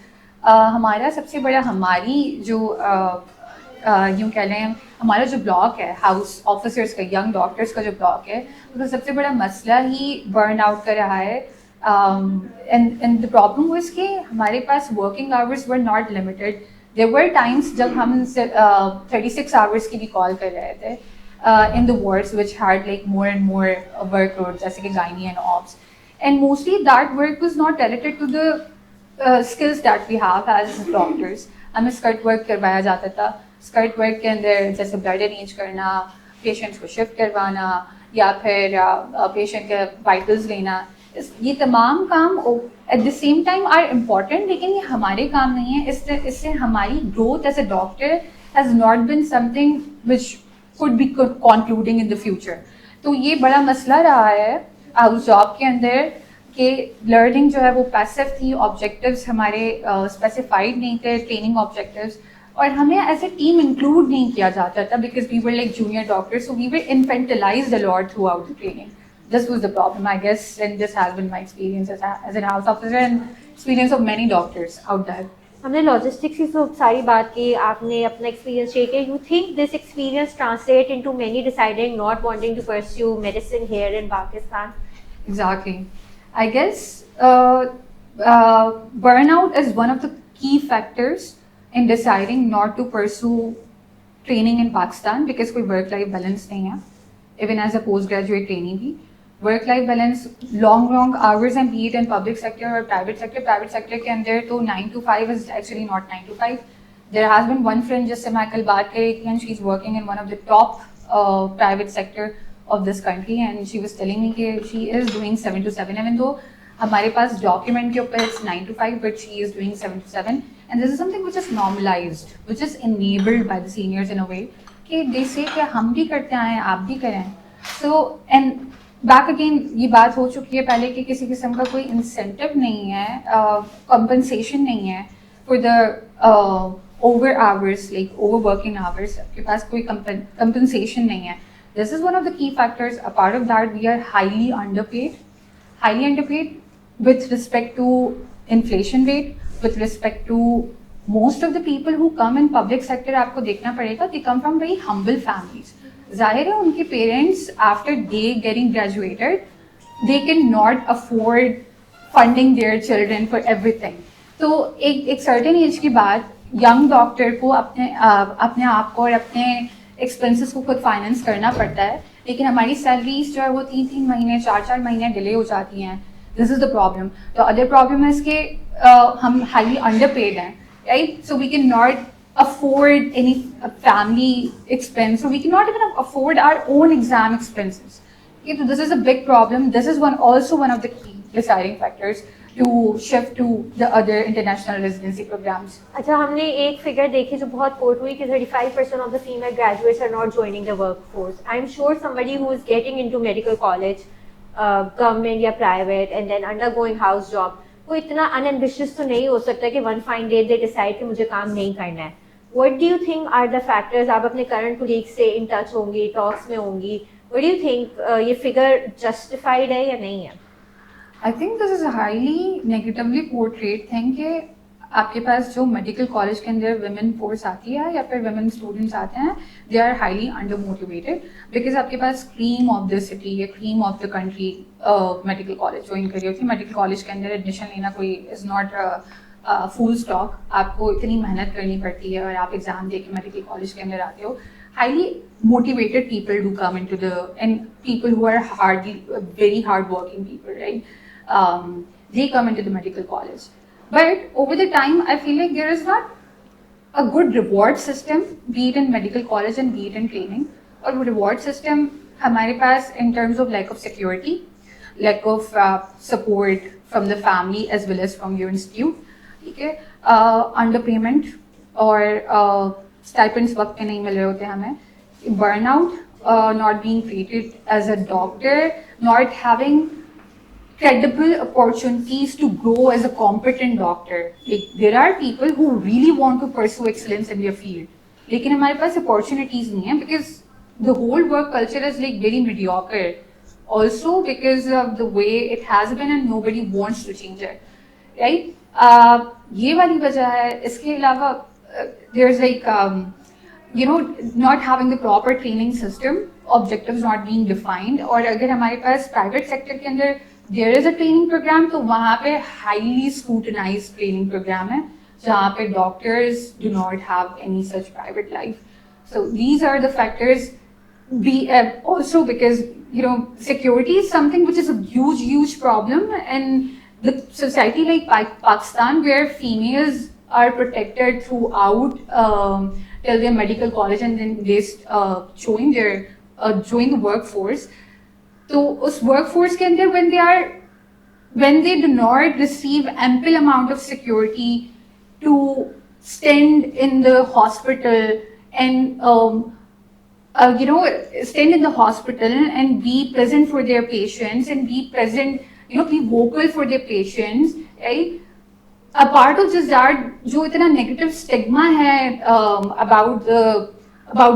हमारा सबसे बड़ा हमारी जो यूँ कह लें हमारा जो ब्लॉक है हाउस ऑफिसर्स का, यंग डॉक्टर्स का जो ब्लॉक है, उसका सबसे बड़ा मसला ही बर्न आउट कर रहा है। and the problem was कि हमारे पास working hours were not limited. There were times जब हम 36 hours की भी call कर रहे थे in the wards which had like more and more workloads जैसे कि gynae and obs, and mostly that work was not related to the skills that we have as doctors. हमें स्कर्ट वर्क करवाया जाता था। Skirt work के अंदर जैसे blood arrange करना, पेशेंट्स को शिफ्ट करवाना या फिर पेशेंट के वाइटल्स लेना, ये तमाम काम at the same time are important, लेकिन ये हमारे काम नहीं है। इससे हमारी growth as a doctor has not been something which could be concluding in the future. तो ये बड़ा मसला रहा है हाउस जॉब के अंदर कि लर्निंग जो है वो पैसिव थी, ऑब्जेक्टिव्स हमारे स्पेसिफाइड नहीं थे, ट्रेनिंग ऑब्जेक्टिव्स, और हमें एज ए टीम इंक्लूड नहीं किया जाता था because we were like junior doctors, so we were infantilized a lot throughout the training. This was the problem, I guess, and this has been my experience as a house officer and experience of many doctors out there. हमने logistics की तो सारी बात की, आपने अपना experience share किया. You think this experience translate into many deciding not wanting to pursue medicine here in Pakistan? Exactly. I guess burnout is one of the key factors in deciding not to pursue training in Pakistan because कोई work-life balance नहीं है. Even as a postgraduate trainee भी work-life balance, long hours and be it in public sector or private sector के अंदर तो 9 to 5 is actually not 9 to 5. There has been one friend जिससे मैं कल बात करी थी and she's working in one of the top private sector of this country, and she was telling me that she is doing 7 to 7, even though हमारे पास document के ऊपर it's 9 to 5, but she is doing 7 to 7, and this is something which is normalized, which is enabled by the seniors in a way कि they say कि हम भी करते आए, आप भी करें. So and back again ये बात हो चुकी है पहले कि किसी किस्म का कोई incentive नहीं है, compensation नहीं है for the over hours, like over working hours. आपके पास कोई compensation नहीं है. This is one of the key factors. A part of that, we are highly underpaid with respect to inflation rate, with respect to most of the people who come in public sector. आपको देखना पड़ेगा, they come from very humble families. जाहिर है उनके parents after they getting graduated, they cannot afford funding their children for everything. तो एक certain age के बाद young doctor को अपने आप को और अपने expenses को खुद finance करना पड़ता है, लेकिन हमारी salaries जो है वो 3-3 महीने 4-4 महीने delay हो जाती हैं. This is the problem. The other problem is कि हम highly underpaid हैं, right? So we cannot afford any family expense, so we cannot even afford our own exam expenses. Okay, so this is a big problem. This is also one of the key deciding factors to shift to the other international residency programs. अच्छा, हमने एक figure देखी जो बहुत coat हुई कि 35% of the female graduates are not joining the workforce. I'm sure somebody who is getting into medical college, government या private, and then undergoing house job, वो इतना unambitious तो नहीं हो सकता कि one fine day they decide कि मुझे काम नहीं करना है. What do you think are the factors? आप अपने current colleagues से in touch होंगी, talks में होंगी. What do you think ये figure justified है या नहीं है? I think this is a highly negatively portrayed thing कि आपके पास जो medical college के अंदर women force आती है या फिर women students आते हैं, they are highly undermotivated because आपके पास cream of the city या cream of the country medical college join करी होती है. Medical college के अंदर admission लेना कोई is not full stock. आपको इतनी मेहनत करनी पड़ती है और आप एग्जाम दे के medical college के अंदर आते हो. Highly motivated people do come into and people who are very hardworking people, right? They come into the medical college. But over the time, I feel like there is not a good reward system, be it in medical college and be it in training. Or reward system हमारे पास in terms of lack of security, lack of support from the family as well as from your institute. ठीक है, underpayment और stipends वक्त पे नहीं मिल रहे होते हमें, burnout, not being treated as a doctor, not having credible opportunities to grow as a competent doctor. Like there are people who really want to pursue excellence in their field, लेकिन हमारे पास opportunities नहीं है because the whole work culture is like very mediocre. Also because of the way it has been and nobody wants to change it, right? ये वाली वजह है. इसके अलावा there's like not having the proper training system, objectives not being defined. और अगर हमारे पास private sector के अंदर there is a training program, तो वहाँ पे highly scrutinized training program है जहाँ पे doctors do not have any such private life. So these are the factors. Also because security is something which is a huge problem, and the society like Pakistan where females are protected throughout till their medical college and then they join the workforce. So उस workforce के अंदर when they do not receive ample amount of security to stand in the hospital and stand in the hospital and be present for their patients and be present, be vocal for their patients, right? A part of just that, जो इतना negative stigma है about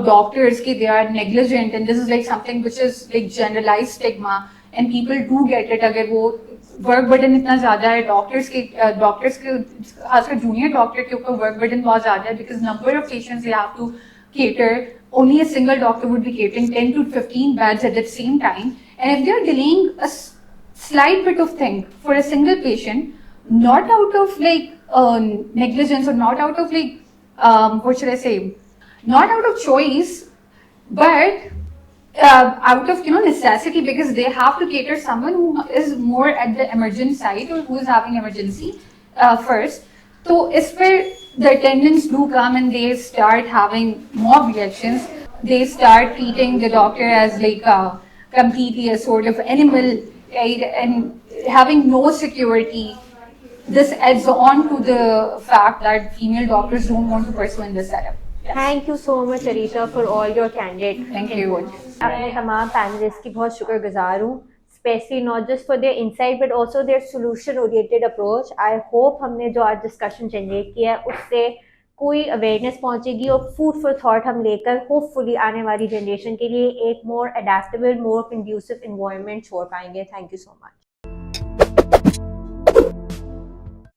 doctors कि they are negligent, and this is like something which is like generalized stigma and people do get it. अगर वो work burden इतना ज़्यादा है doctors के खासकर junior doctor के ऊपर work burden बहुत ज़्यादा है because number of patients they have to cater. Only a single doctor would be catering 10 to 15 beds at the same time, and if they are delaying a slight bit of thing for a single patient, not out of like negligence or not out of like what should I say, not out of choice, but out of necessity, because they have to cater someone who is more at the emergency side or who is having emergency first. So इस पर the attendants do come and they start having mob reactions. they start treating the doctor as like a completely a sort of animal, right? And having no security. This adds on to the fact that female doctors don't want to pursue in this setup. Thank you so much Arita for all your candidate Thank you. अपने तमाम panelist की बहुत शुक्रगुजार हूँ, specially not just for their insight but also their solution oriented approach. I hope हमने जो आज discussion generate किया है उससे कोई अवेयरनेस पहुंचेगी और फूड फॉर थॉट हम लेकर होपफुली आने वाली जनरेशन के लिए एक मोर अडेप्टेबल, मोर कंड्यूसिव इन्वायरमेंट छोड़ पाएंगे। Thank you so much.